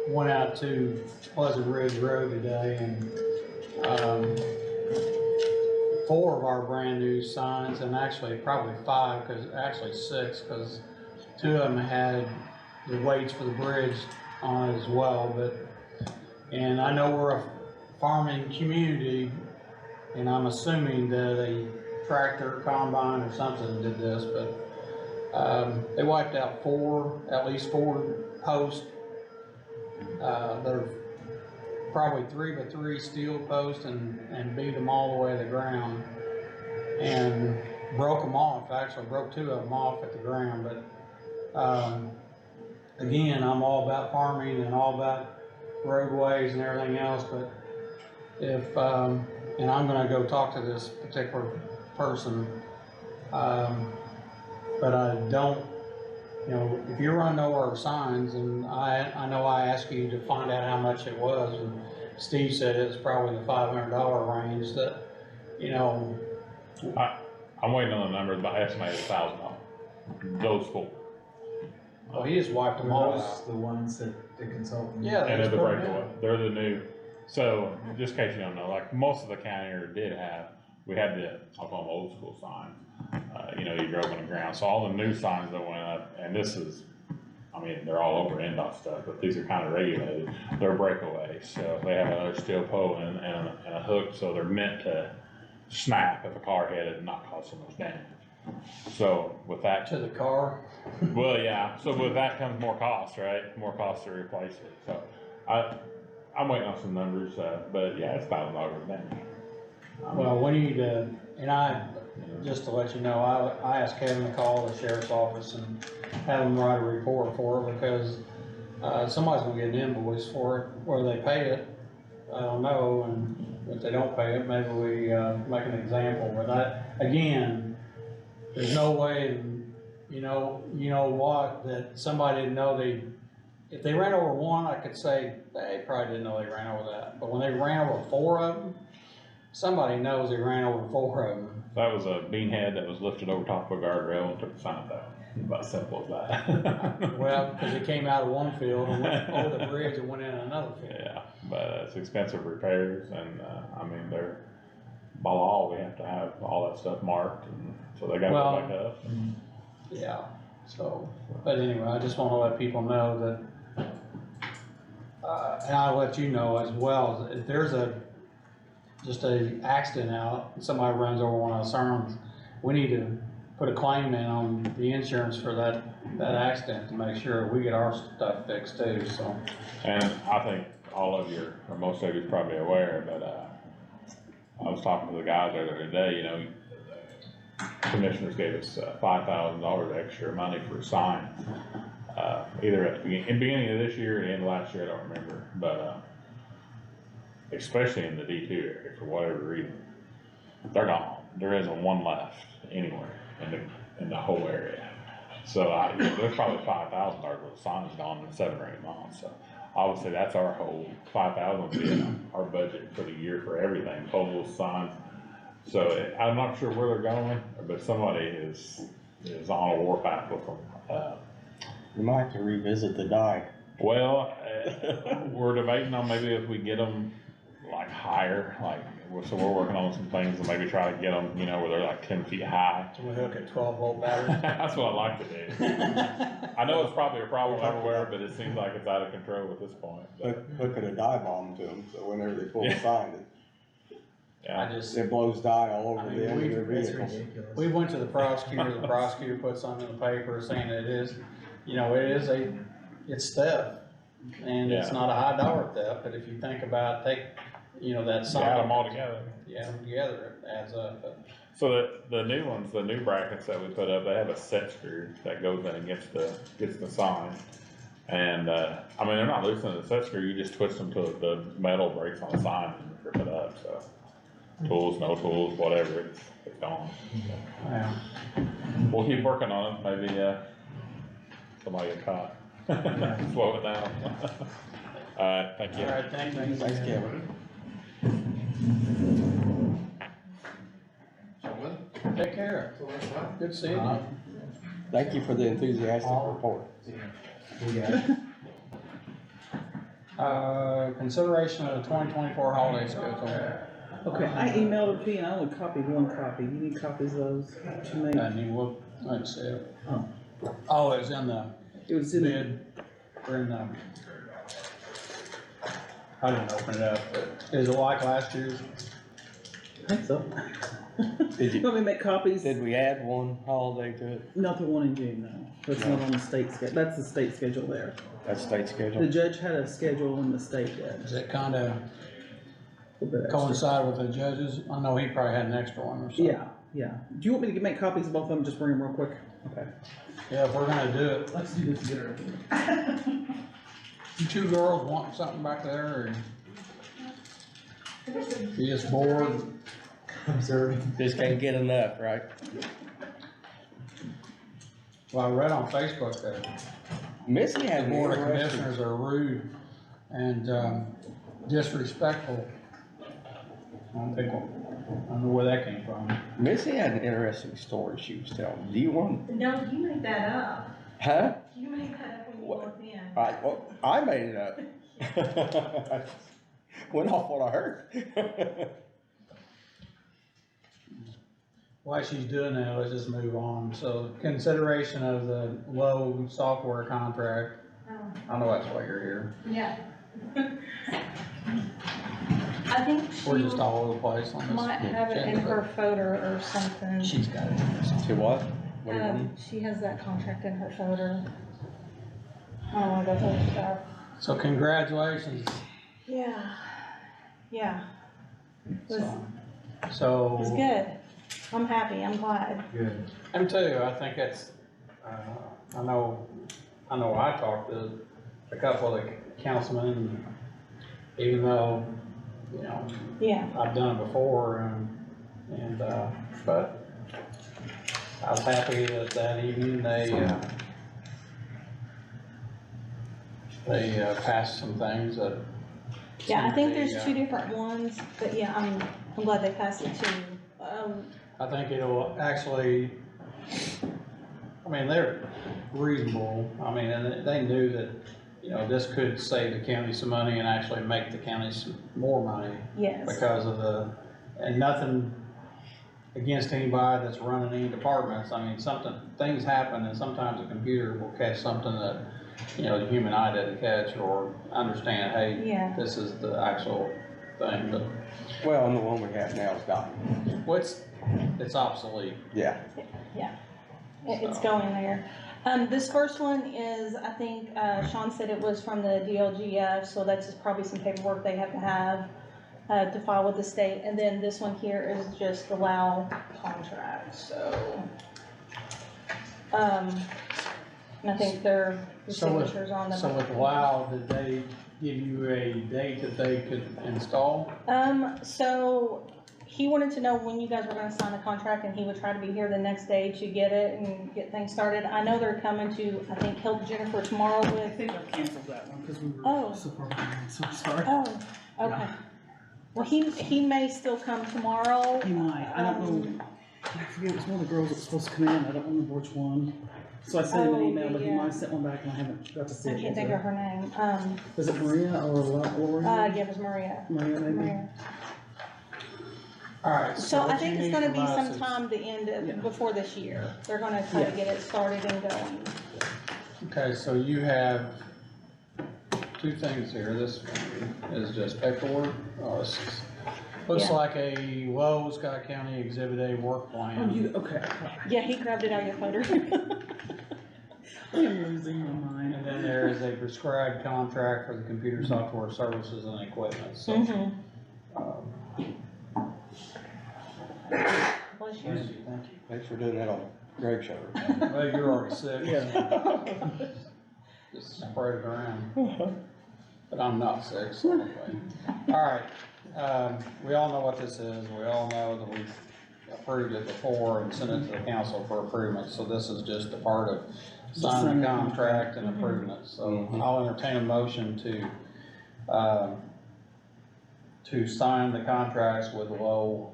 Went out to Pleasant Ridge Road today, and 4 of our brand new signs, and actually probably 5, actually 6, because 2 of them had the weights for the bridge on it as well. And I know we're a farming community, and I'm assuming that a tractor, combine, or something did this, but they wiped out at least four posts. They're probably 3x3 steel posts, and beat them all the way to the ground, and broke them off. Actually broke 2 of them off at the ground. But again, I'm all about farming and all about roadways and everything else, but if and I'm gonna go talk to this particular person, but I don't, if you're running over our signs, and I know I asked you to find out how much it was, and Steve said it's probably the $500 range, that, I'm waiting on the numbers, but I estimated $1,000. Those 4. well, he just wiped them all out. The ones that the consultant. Yeah. And they're the That's pretty breakaway. They're the new. So, just in case you don't know, like most of the county area did have, we had I'll call them old school signs. You drove on the ground. So all the new signs that went up, and this is, they're all over NDOT stuff, but these are kind of regulated. They're breakaways. So they have another steel pole and a hook, so they're meant to snap if a car hit it and not cause so much damage. So with that, To the car. well, yeah. So with that comes more cost, right? More cost to replace it. So I'm waiting on some numbers, but yeah, it's $1,000 damage. Well, we need to, and just to let you know, I asked Kevin to call the sheriff's office and have them write a report for it, because somebody's gonna get an invoice for it. Whether they pay it, I don't know, and if they don't pay it, maybe we make an example. But again, there's no way, you know what, that somebody didn't know if they ran over one, I could say they probably didn't know they ran over that. But when they ran over 4 of them, somebody knows they ran over 4 of them. That was a beanhead that was lifted over top of a guardrail and took the sign down. About as simple as that. Well, because it came out of one field and went over the bridge and went in another field. Yeah, but it's expensive repairs, and they're by law we have to have all that stuff marked, and so they got to go back up. Yeah. So, but anyway, I just want to let people know that, and I'll let you know as well, if there's just a accident out, and somebody runs over one of the signs, we need to put a claim in on the insurance for that accident to make sure we get our stuff fixed too, so. And I think all of you, or most of you are probably aware, but, I was talking to the guys the other day, you know, commissioners gave us $5,000 extra money for a sign. Either at the beginning of this year or the end of last year, I don't remember, but, especially in the D2 area, for whatever reason, they're gone. There isn't one left anywhere in the whole area. So there's probably $5,000 worth of signs gone in 7 or 8 months, so. Obviously, that's our whole 5,000 being our budget for the year for everything, poles, signs. So I'm not sure where they're going, but somebody is on a warpath with them. You might have to revisit the dike. Well, we're debating on maybe if we get them like higher, so we're working on some things and maybe try to get them, you know, where they're like 10 feet high. Can we hook a 12-volt battery? That's what I'd like to do. I know it's probably a problem everywhere, but it seems like it's out of control at this point. Hook a dye bomb to them, so whenever they pull a sign, Yeah. it blows dye all over I the mean, end of their That's vehicle. ridiculous. We went to the prosecutor put something in the paper saying that it is, you know, it's theft. And it's Yeah. not a high dollar theft, but if you think about, you know, that sign. Add them all together. Yeah, together it adds up, but. So the new ones, the new brackets that we put up, they have a set screw that goes in and gets the sign. And, I mean, they're not loosening the set screw, you just twist them till the metal breaks on the sign and rip it up, so. Tools, no tools, whatever, it's gone. Yeah. We'll keep working on it, maybe, somebody get caught. Slow it down. Alright, thank you. All right, thank you. Thanks, Kevin. Gentlemen, Take care. so that's fine. Good seeing you. Thank you for the enthusiastic report. We got it. Consideration of the 2024 holiday schedule. Okay, I emailed it to you and I only copied one copy. You need copies of those to make, And you look, let's see. Oh. Oh, it's in the it was in the, bid, or in the, I didn't open it up, but is it like last year's? I think so. Did you- Want me to make copies? Did we add one holiday to it? Not the one in June, no. That's not on the state schedule. That's the state schedule there. That's state The schedule? judge had a schedule and the state did. Does it kinda A little bit extra. coincide with the judges? I know he probably had an extra one or something. Yeah, yeah. Do you want me to make copies of both of them? Just bring them real quick? Okay. Yeah, if we're gonna do it. Let's do this together. You two girls want something back there, or? You just bored? Observing. Just can't get enough, right? Well, I read on Facebook that Missy the had an board of interesting, commissioners are rude and disrespectful. I don't know where that came from. Missy had an interesting story she was telling. Do you want, No, you made that up. huh? You made that up when you What? walked in. I made it up. Went off what I heard. While she's doing that, let's just move on. So consideration of the low software contract. Oh, I know that's why you're here. yeah. I think We're she just all over the place on this. might have it in her folder or something. She's got it. To what? What do you mean? She has that contract in her folder. I don't wanna go through the stuff. So congratulations. Yeah, yeah. It was, So. it was good. I'm happy, I'm glad. Good. Him too, I think it's, I know I talked to a couple of the councilmen, even though, you know, Yeah, I've done it before but I was happy that evening they passed some things that. yeah, I think there's seemed to two be, different ones, but yeah, I'm glad they passed it too. I think it'll actually, I mean, they're reasonable, I mean, and they knew that, you know, this could save the county some money and actually make the county some more money Yes, because of and nothing against anybody that's running any departments, I mean, things happen and sometimes a computer will catch something that, you know, the human eye doesn't catch or understand, hey, yeah, this is the actual thing, but Well, and the one we have now is dying. it's obsolete. Yeah. It's So- going there. This first one is, I think, Sean said it was from the DLGF, so that's just probably some paperwork they have to file with the state. And then this one here is just the WOW contract, so. And I think their So with- signatures on them. So with WOW, did they give you a date that they could install? So he wanted to know when you guys were gonna sign the contract, and he would try to be here the next day to get it and get things started. I know they're coming to, I think, help Jennifer tomorrow I with, think I've canceled that one because we Oh. were so far behind, so sorry. oh, okay. Well, he may still come tomorrow. He might, I don't know, I forget, it was one of the girls that was supposed to come in, I don't remember which one. So I sent him an Oh, email, but he yeah. might have sent one back and I haven't got to see I it. can't think of her name. Is it Maria or Lori? Yeah, it was Maria. Maria, maybe? Maria. All right. So I what think you it's need gonna from be us is- sometime the end Yeah. of, before this year. They're gonna try to Yeah. get it started and going. Okay, so you have two things here. This one is just paperwork. Oh, this is, looks Yeah. like a Low Scott County Exhibit A work Oh, plan. you, okay. Yeah, he grabbed it out of your folder. I'm losing my mind. And then there is a prescribed contract for the computer software services and equipment, so. Mhm. um, Bless you. Thank you. Thanks for doing that on Greg's show. Well, you're already sick. Yeah. Just spread it around. But I'm not sick, so anyway. All right, we all know what this is. We all know that we've approved it before and sent it to the council for approval. So this is just a part of signing the contract and approving it. So I'll entertain a motion to sign the contracts with Low,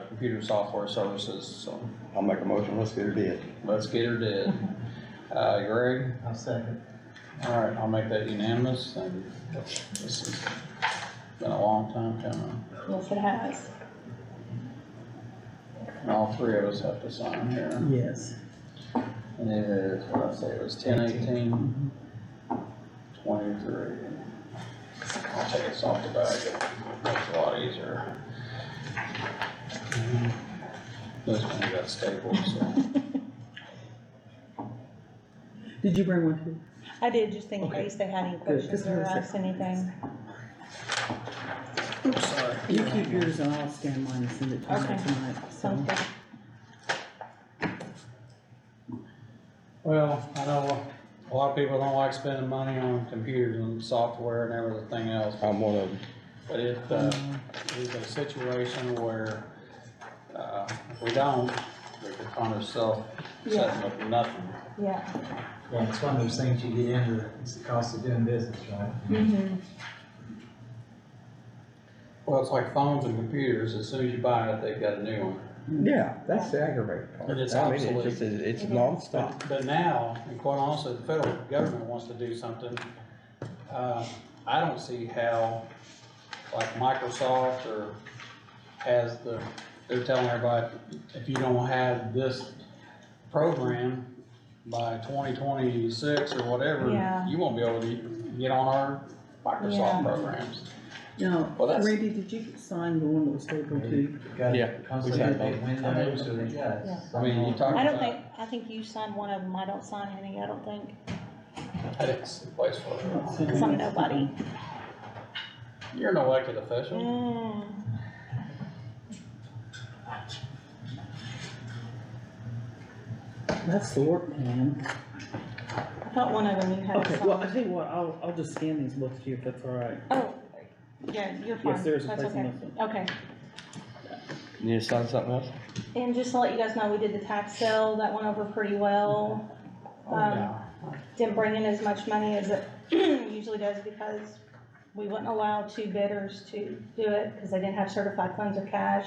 Computer Software Services. So I'll make a motion, let's get her did. let's get her did. Greg? I'll second. All right, I'll make that unanimous, and this has been a long time coming. Yes, it has. And all three of us have to sign here. Yes. And it is, what did I say, it was 10/18, 23. I'll take this off the bag, it makes it a lot easier. This one got stapled, so. Did you bring one too? I did, just in Okay. case they had any Good, questions just or give us a asked anything. Oops, sorry. You keep yours and I'll scan mine and send it to you Okay. tonight. Sounds good. Well, I know a lot of people don't like spending money on computers and software and everything else, I'm one of them. but it is a situation where, if we don't, we could find ourselves setting up nothing. Yeah. Yeah, it's one of those things you get into, it's the cost of doing business, right? Mm-hmm. Well, it's like phones and computers, as soon as you buy it, they've got a new one. Yeah, that's the aggravating part. And it's I mean, obsolete. It's just, it's It is. nonstop. But now, and quite honestly, the federal government wants to do something. I don't see how, like Microsoft or they're telling everybody, if you don't have this program by 2026 or whatever, Yeah. you won't be able to get on our Microsoft Yeah. programs. Now, Well, that's- Randy, did you sign the one that was stapled to? Got Yeah, constantly we got big windows, so they got. Yeah. I mean, you talk I don't about, think, I think you signed one of them, I don't sign any, I don't think. I didn't see a place for it. Some nobody. You're an elected official. Mm. That's the work plan. I thought one of them you had Okay, well, I signed. tell you what, I'll just scan these both to you if that's all right. Oh, yeah, you're fine. Yes, there's a That's place on okay. this one. Okay, You need to sign something else? and just to let you guys know, we did the tax sale, that went over pretty well. Oh, yeah. Didn't bring in as much money as it usually does because we wouldn't allow two bidders to do it because they didn't have certified funds or cash.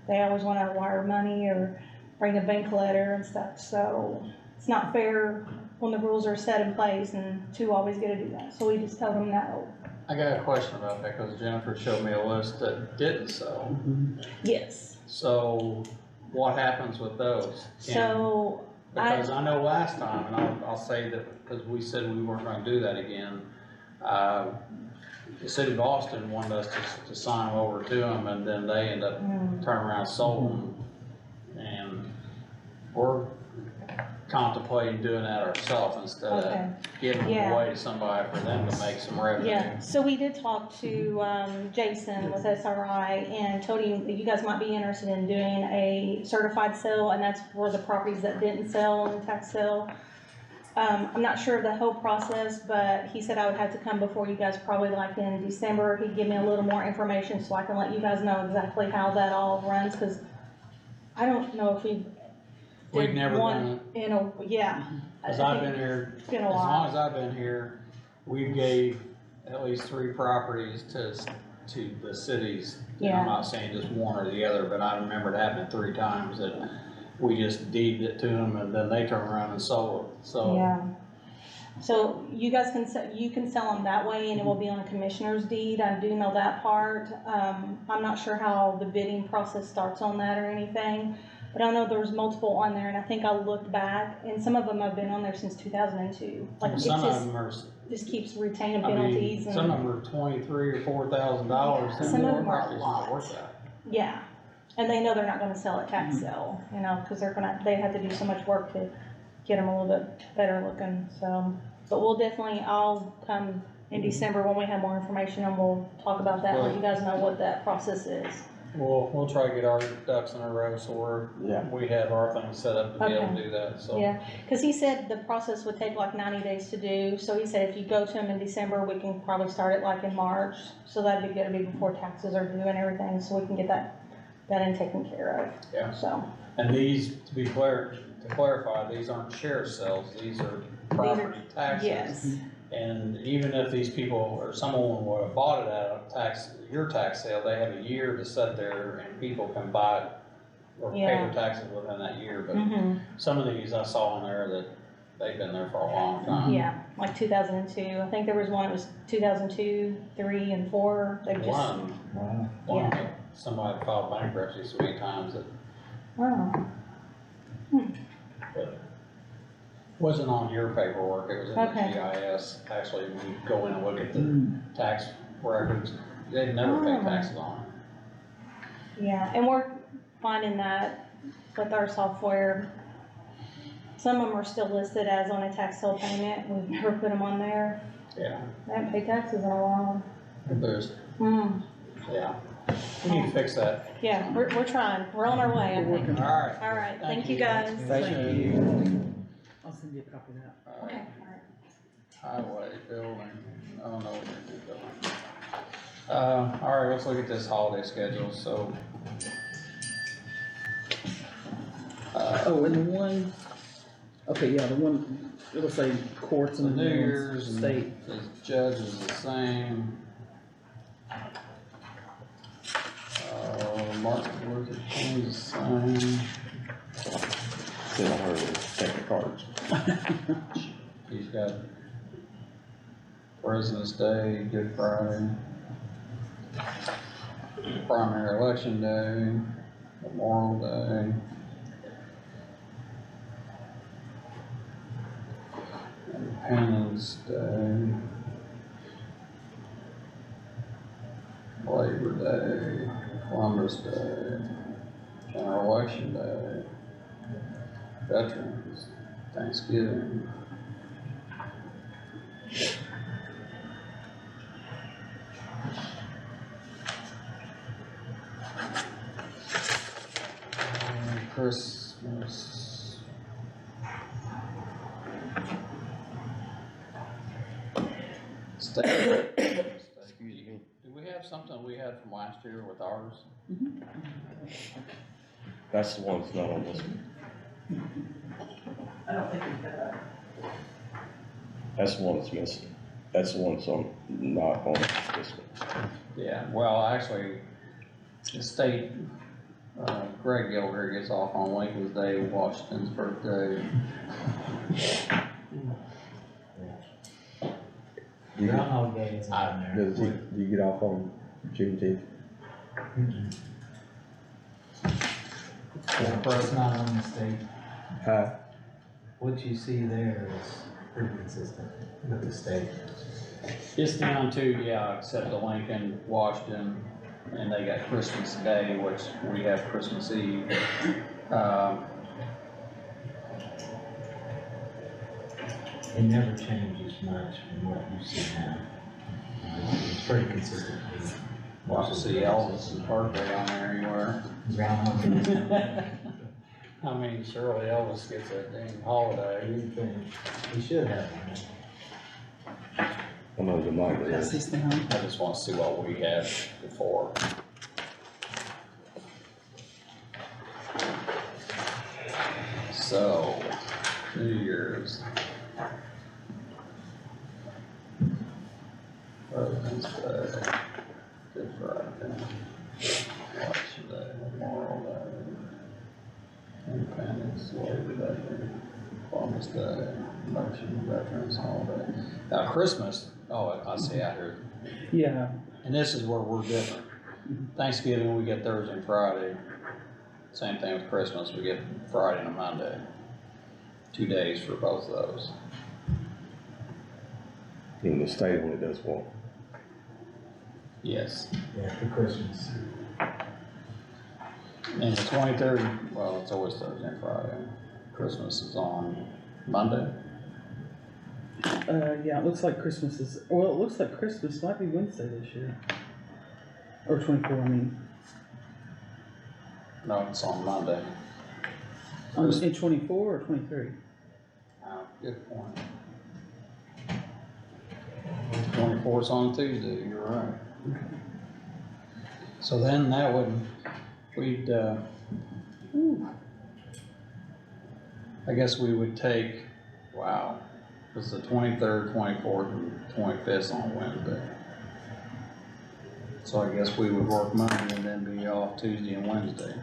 They always wanna wire money or bring a bank letter and stuff, so it's not fair when the rules are set in place and two always get to do that, so we just told them no. I got a question about that, because Jennifer showed me a list that didn't sell. Yes, So what happens with those? so Because I know last time, and I'll say that, because we said we weren't gonna do that again, the city of Austin wanted us to sign them over to them, and then they end up turning around and sold them. And we're contemplating doing that ourselves instead Okay. of giving Yeah. them away to somebody for them to make some revenue. Yeah, so we did talk to, Jason with SRI and told him that you guys might be interested in doing a certified sale, and that's for the properties that didn't sell in the tax sale. I'm not sure of the whole process, but he said I would have to come before you guys probably like in December. He'd give me a little more information so I can let you guys know exactly how that all runs, cause I don't know if we We've did never one done it. in a, yeah. Cause I I've think been here, It's been a as long while. as I've been here, we gave at least 3 properties to the cities. And Yeah. I'm not saying just one or the other, but I remember it happening 3 times that we just deeded it to them and then they turn around and sold it, so. Yeah. So you guys you can sell them that way and it will be on a commissioner's deed. I do know that part. I'm not sure how the bidding process starts on that or anything. But I know there was multiple on there and I think I looked back and some of them have been on there since 2002. Like it Some of just, them are, just keeps retaining I mean, penalties some of and, them are $23,000 or $4,000. Yeah, Them some of more them are a properties lot. not worth that. yeah. And they know they're not gonna sell at tax sale, you know, cause they have to do so much work to get them a little bit better looking, so. But we'll definitely, I'll come in December when we have more information and we'll talk about that, let you guys know what that process is. We'll try to get our ducks in a row, so we have our things set up to be able to do that, so. Yeah, cause he said the process would take like 90 days to do, so he said if you go to him in December, we can probably start it like in March. So that'd be good, to be before taxes are due and everything, so we can get that and taken care of. Yeah. So, And these, to be clear, to clarify, these aren't sheriff sales, these are property taxes. yes, And even if these people, or someone would have bought it at your tax sale, they have a year to sit there and people can buy it or pay Yeah. their taxes within that year, but some of these I saw in there that they've been there for a long time. yeah, like 2002, I think there was one, it was 2002, 3, and 4, they just, Wow. One, somebody filed bankruptcy so many times that wow, wasn't on your paperwork, it was in the Okay. GIS. Actually, when you go in and look at the tax records, they've never paid Oh. taxes on yeah, and we're finding that with our software, some of them are still listed as on a tax sale payment, we've never put them on there, it. Yeah, they haven't paid taxes in a while. there's, Hmm, yeah, we need to fix that. yeah, we're trying, we're on our way, I think. Alright. All right, thank Thank you you. guys. Thank you. I'll send you a copy of that. Okay, Highway, building, I don't know what they do building. Alright, let's look at this holiday schedule, so. Oh, and the one, okay, yeah, the one, it'll say courts The and New Year's and state. the judge is the same. Martin Luther King's the same. Still heard take the cards. He's got President's Day, Good Friday, primary election day, Memorial Day. Independence Day. Labor Day, Columbus Day, General Election Day, Veterans, Thanksgiving. Christmas. State. Excuse me. Do we have something we had from last year with ours? That's the one that's not on this one. I don't think we've got that. That's the one that's missing. That's the one that's on, not on this one. Yeah, well, actually, the state, Greg Gilder gets off on Lincoln's Day, Washington's birthday. Groundhog Day is on there. Does he, do you get off on Juneteenth? It's not on the state. Huh? What you see there is pretty consistent with the state. It's down to, yeah, except the Lincoln, Washington, and they got Christmas Day, which we have Christmas Eve. It never changes much from what you see now. It's pretty consistent. Watch to see Elvis's birthday on there anywhere. Groundhog Day. I mean, surely Elvis gets a dang holiday. We should have one. I know the night Pass is. these down. I just wanna see what we had before. So, New Year's. President's Day, Good Friday, Election Day, Memorial Day, Independence, Labor Day, Columbus Day, Election, Veterans Holiday. Now, Christmas, oh, I see out here, Yeah, and this is where we're different. Thanksgiving, we get Thursday and Friday. Same thing with Christmas, we get Friday and a Monday. 2 days for both of those. And the state only does one. Yes. Yeah, for Christmas. And the 23rd, well, it's always Thursday and Friday. Christmas is on Monday. yeah, it looks like Christmas is, well, it looks like Christmas might be Wednesday this year. Or 24, I mean, No, it's on Monday. in 24 or 23? Good point. 24's on Tuesday, you're right. So then that would, we'd, I guess we would take, wow, it's the 23rd, 24th, and 25th on Wednesday. So I guess we would work Monday and then be off Tuesday and Wednesday.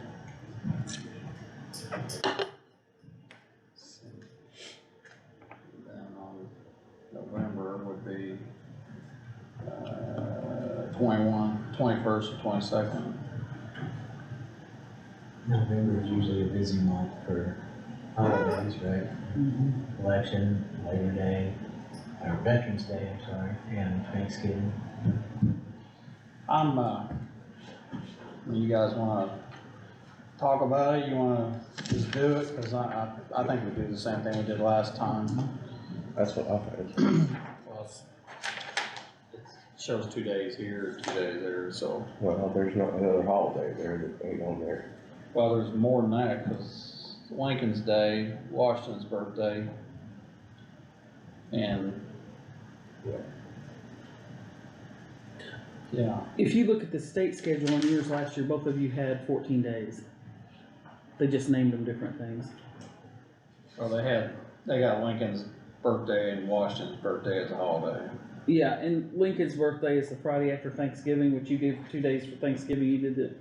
Then on November would be 21st or 22nd. November is usually a busy month for holidays, right? Election, Labor Day, or Veterans Day, I'm sorry, and Thanksgiving. You guys wanna talk about it, you wanna just do it, cause I think we do the same thing we did last time. That's what I think. Well, it shows 2 days here, 2 days there, so, Well, there's not another holiday there that ain't on there. well, there's more than that, cause Lincoln's Day, Washington's birthday, and, yeah, If you look at the state schedule on yours last year, both of you had 14 days. They just named them different things. well, they got Lincoln's birthday and Washington's birthday as a holiday. Yeah, and Lincoln's birthday is the Friday after Thanksgiving, which you did 2 days for Thanksgiving, you did the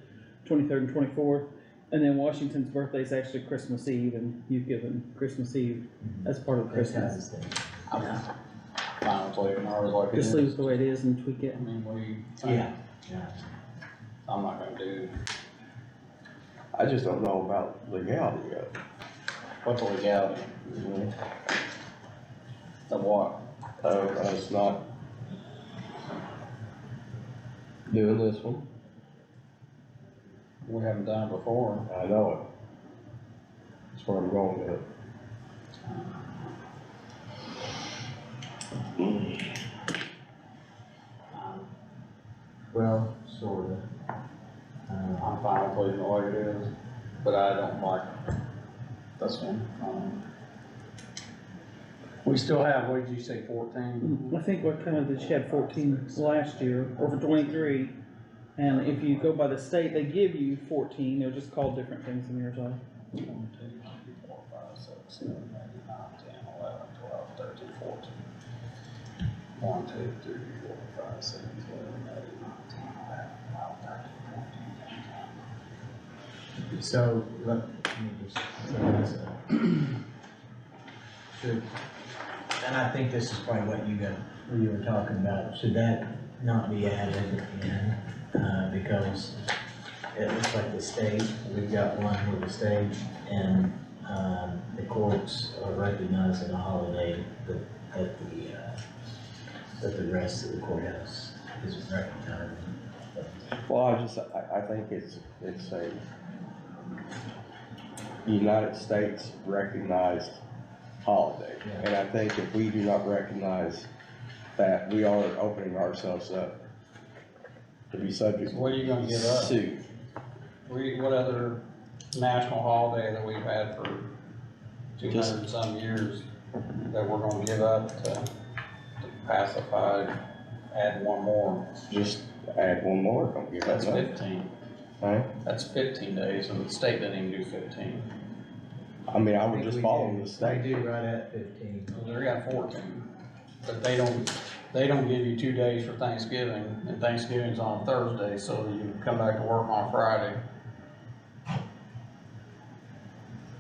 23rd and 24th. And then Washington's birthday is actually Christmas Eve, and you've given Christmas Eve as part of Christmas. I'm fine with leaving ours like it is. Just leave it the way it is and tweak it. I mean, Yeah. I'm not gonna do, I just don't know about legality yet. what the legality, of what? Us not doing this one. We haven't done it before. I know it. That's where I'm going with it. Well, sort of. I'm fine with leaving it like it is, but I don't like this one. We still have, what did you say, 14? I think what kind of, that you had 14 last year, or for 23. And if you go by the state, they give you 14, they're just called different things in yours are. 1, 2, 3, 4, 5, 6, 7, 8, 9, 10, 11, 12, 13, 14. 1, 2, 3, 4, 5, 6, 7, 8, 9, 10, 11, 12, 13, 14. So, let me just throw this out. Should, and I think this is probably what you were talking about, should that not be added in? Because it looks like the state, we've got one with the state, and, the courts are recognizing a holiday that the rest of the courthouse isn't recognizing. Well, I think it's a United States recognized holiday. Yeah. And I think if we do not recognize that, we are opening ourselves up to be subject So what are you gonna give up? to suit. What other national holiday that we've had for 200 Just- and some years that we're gonna give up to pacify, add one more? Just add one more, don't give That's that up. 15. Right? That's 15 days, and the state doesn't even do 15. I mean, I would think just we follow do. the We state. do right at 15. Well, they got 14, but they don't give you 2 days for Thanksgiving, and Thanksgiving's on a Thursday, so you come back to work on Friday.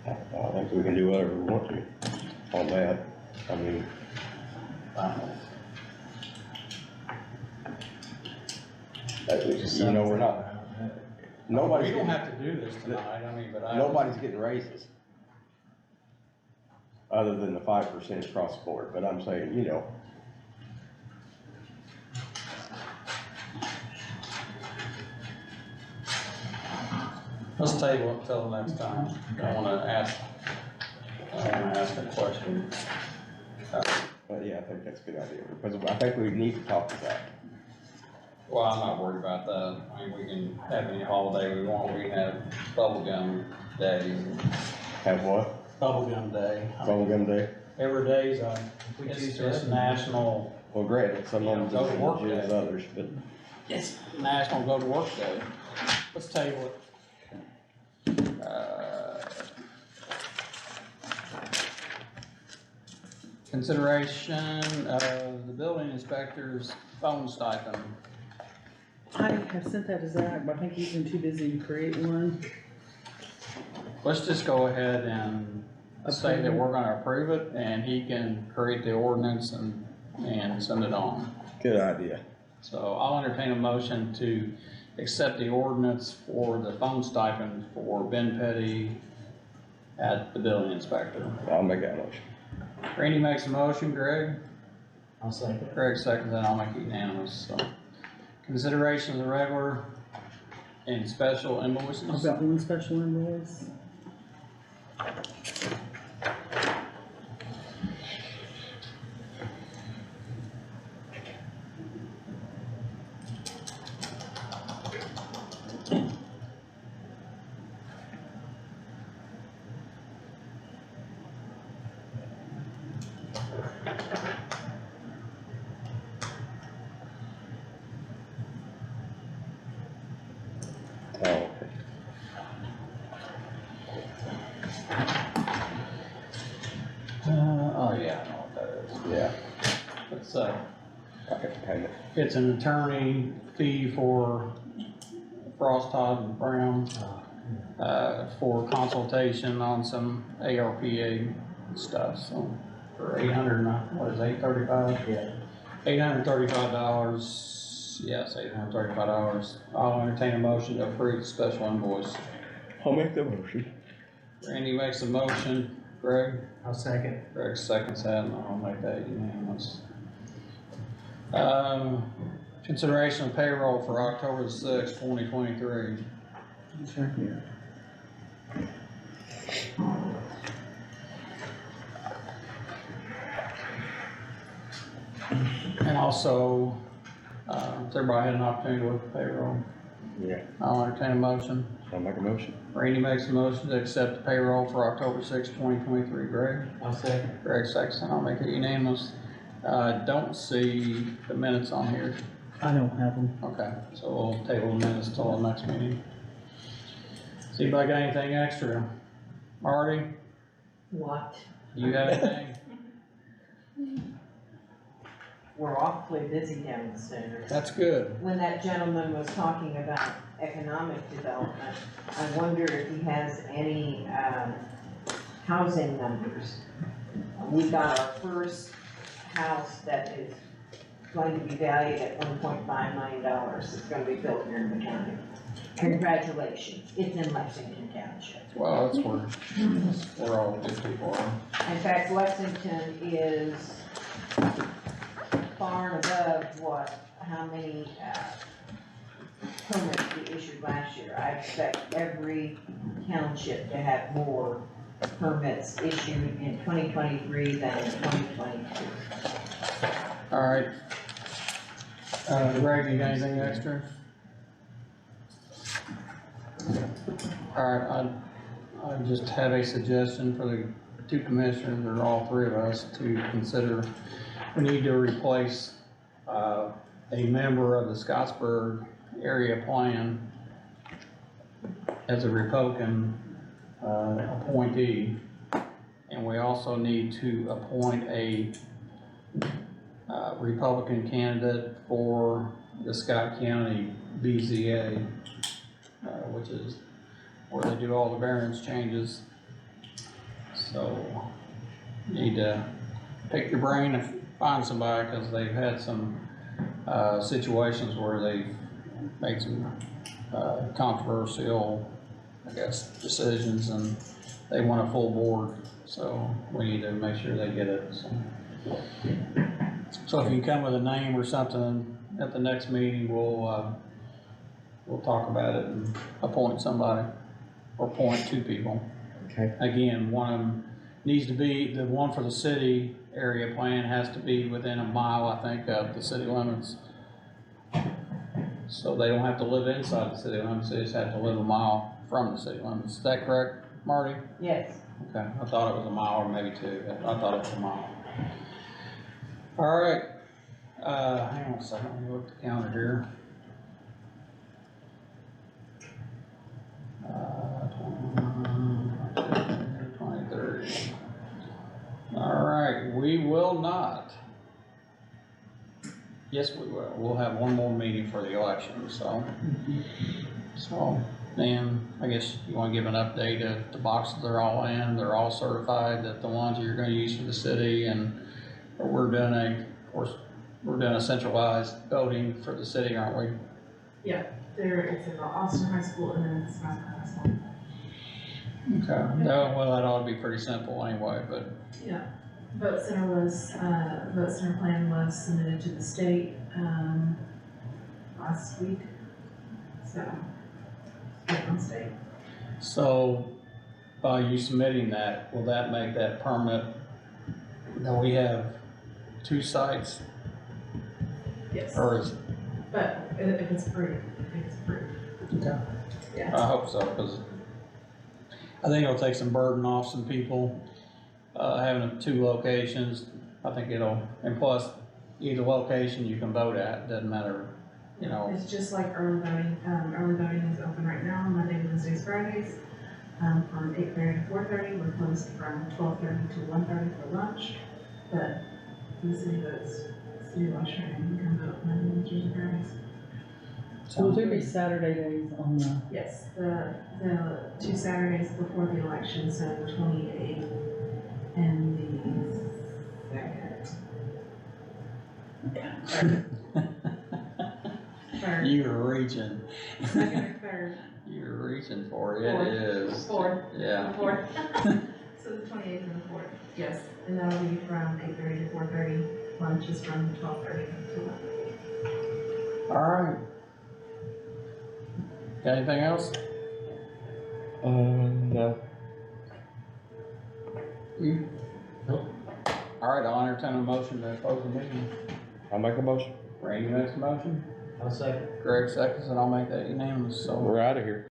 I think we can do whatever we want to on that. I mean, you know, we're not, nobody's We don't getting, have to do this tonight, I mean, but I. nobody's getting raises. Other than the 5% across the board, but I'm saying, you know, Let's table it till the next time. I wanna ask a question. but yeah, I think that's a good idea, because I think we need to talk about it. Well, I'm not worried about that. I mean, we can have any holiday we want. We can have bubblegum day, Have what? bubblegum day. I mean, Bubblegum day? every day's We it's choose just that. national, Well, granted, some of them Go to just work as legit as day. others, but it's national go to work day. Let's table it. Consideration of the building inspector's phone stipend. I have sent that to Zach, but I think he's been too busy to create one. Let's just go ahead and say that we're gonna approve it, and he can create the ordinance and send it on. good idea. So I'll entertain a motion to accept the ordinance for the phone stipend for Ben Petty at the building inspector. I'll make that motion. Randy makes a motion, Greg? I'll second. Greg seconds, and I'll make it unanimous, so. Consideration of the regular and special invoices. I've got one special invoice. Oh, okay. Oh, yeah, I know what that is. Yeah, It's, okay, payment. it's an attorney fee for Frost, Todd and Brown, for consultation on some ARPA stuff, so for $835? Yeah. $835, yes, $835. I'll entertain a motion to approve the special invoice. I'll make the motion. Randy makes a motion, Greg? I'll second. Greg seconds that, and I'll make that unanimous. Consideration of payroll for October the 6th, 2023. It's right here. And also, has everybody had an opportunity to look at payroll? Yeah, I'll entertain a motion. I'll make a motion. Randy makes a motion to accept the payroll for October 6th, 2023. Greg? I'll second. Greg seconds, and I'll make it unanimous. Don't see the minutes on here. I don't have them. Okay, so we'll table the minutes till the next meeting. See if I got anything extra. Marty, What? you have anything? We're awfully busy down in the center. That's good. When that gentleman was talking about economic development, I wonder if he has any, housing numbers. We got our first house that is going to be valued at $1.5 million. It's gonna be built here in the county. Congratulations, it's in Lexington Township. Well, that's where all the good people are. In fact, Lexington is far and above how many, permits we issued last year. I expect every township to have more permits issued in 2023 than in 2022. Alright. Greg, you got anything extra? Alright, I just have a suggestion for the two commissioners, or all three of us, to consider. We need to replace, a member of the Scottsburg area plan as a Republican, appointee. And we also need to appoint a Republican candidate for the Scott County BZA, which is where they do all the variance changes. So, need to pick your brain and find somebody, cause they've had some, situations where they've made some, controversial, I guess, decisions, and they want a full board, so we need to make sure they get it, so. So if you can come with a name or something at the next meeting, we'll talk about it and appoint somebody, or appoint two people. Okay. Again, one of them needs to be, the one for the city area plan has to be within a mile, I think, of the city limits. So they don't have to live inside the city limits, they just have to live a mile from the city limits. Is that correct, Marty? Yes. Okay, I thought it was a mile or maybe two, but I thought it was a mile. All right, hang on a second, let me look at the calendar here. 23rd. All right, we will not. Yes, we will. We'll have one more meeting for the election, so. Then, I guess you wanna give an update of the boxes are all in, they're all certified, that the ones that you're gonna use for the city, and we're doing a centralized voting for the city, aren't we? It's in the Austin High School and then it's Scott High School. Okay, no, well, that ought to be pretty simple anyway, but, Yeah, vote center plan was submitted to the state, last week, so, on state. so, by you submitting that, will that make that permit, that we have two sites, Yes, or is? but if it's approved, Okay. yeah. I hope so, because I think it'll take some burden off some people, having two locations. I think and plus, either location you can vote at, doesn't matter, you know. It's just like early voting, early voting is open right now, Monday, Wednesdays, Fridays, from 8:30 to 4:30, we're closed from 12:30 to 1:30 for lunch, but the city votes, city election, and you can vote Monday, Wednesdays, and Fridays. Will there be Saturday days on the? Yes, the two Saturdays before the election, so the 28th and the 2nd. Third, You're reaching, second or third, you're reaching for it, Fourth. it is. fourth, Yeah, the fourth. So the 28th and the 4th, yes, and that'll be from 8:30 to 4:30, lunch is from 12:30 to 1. alright. Got anything else? No. You? Nope. Alright, I'll entertain a motion to close the meeting. I'll make a motion. Randy makes a motion, I'll second. Greg seconds, and I'll make that unanimous, so. We're out of here.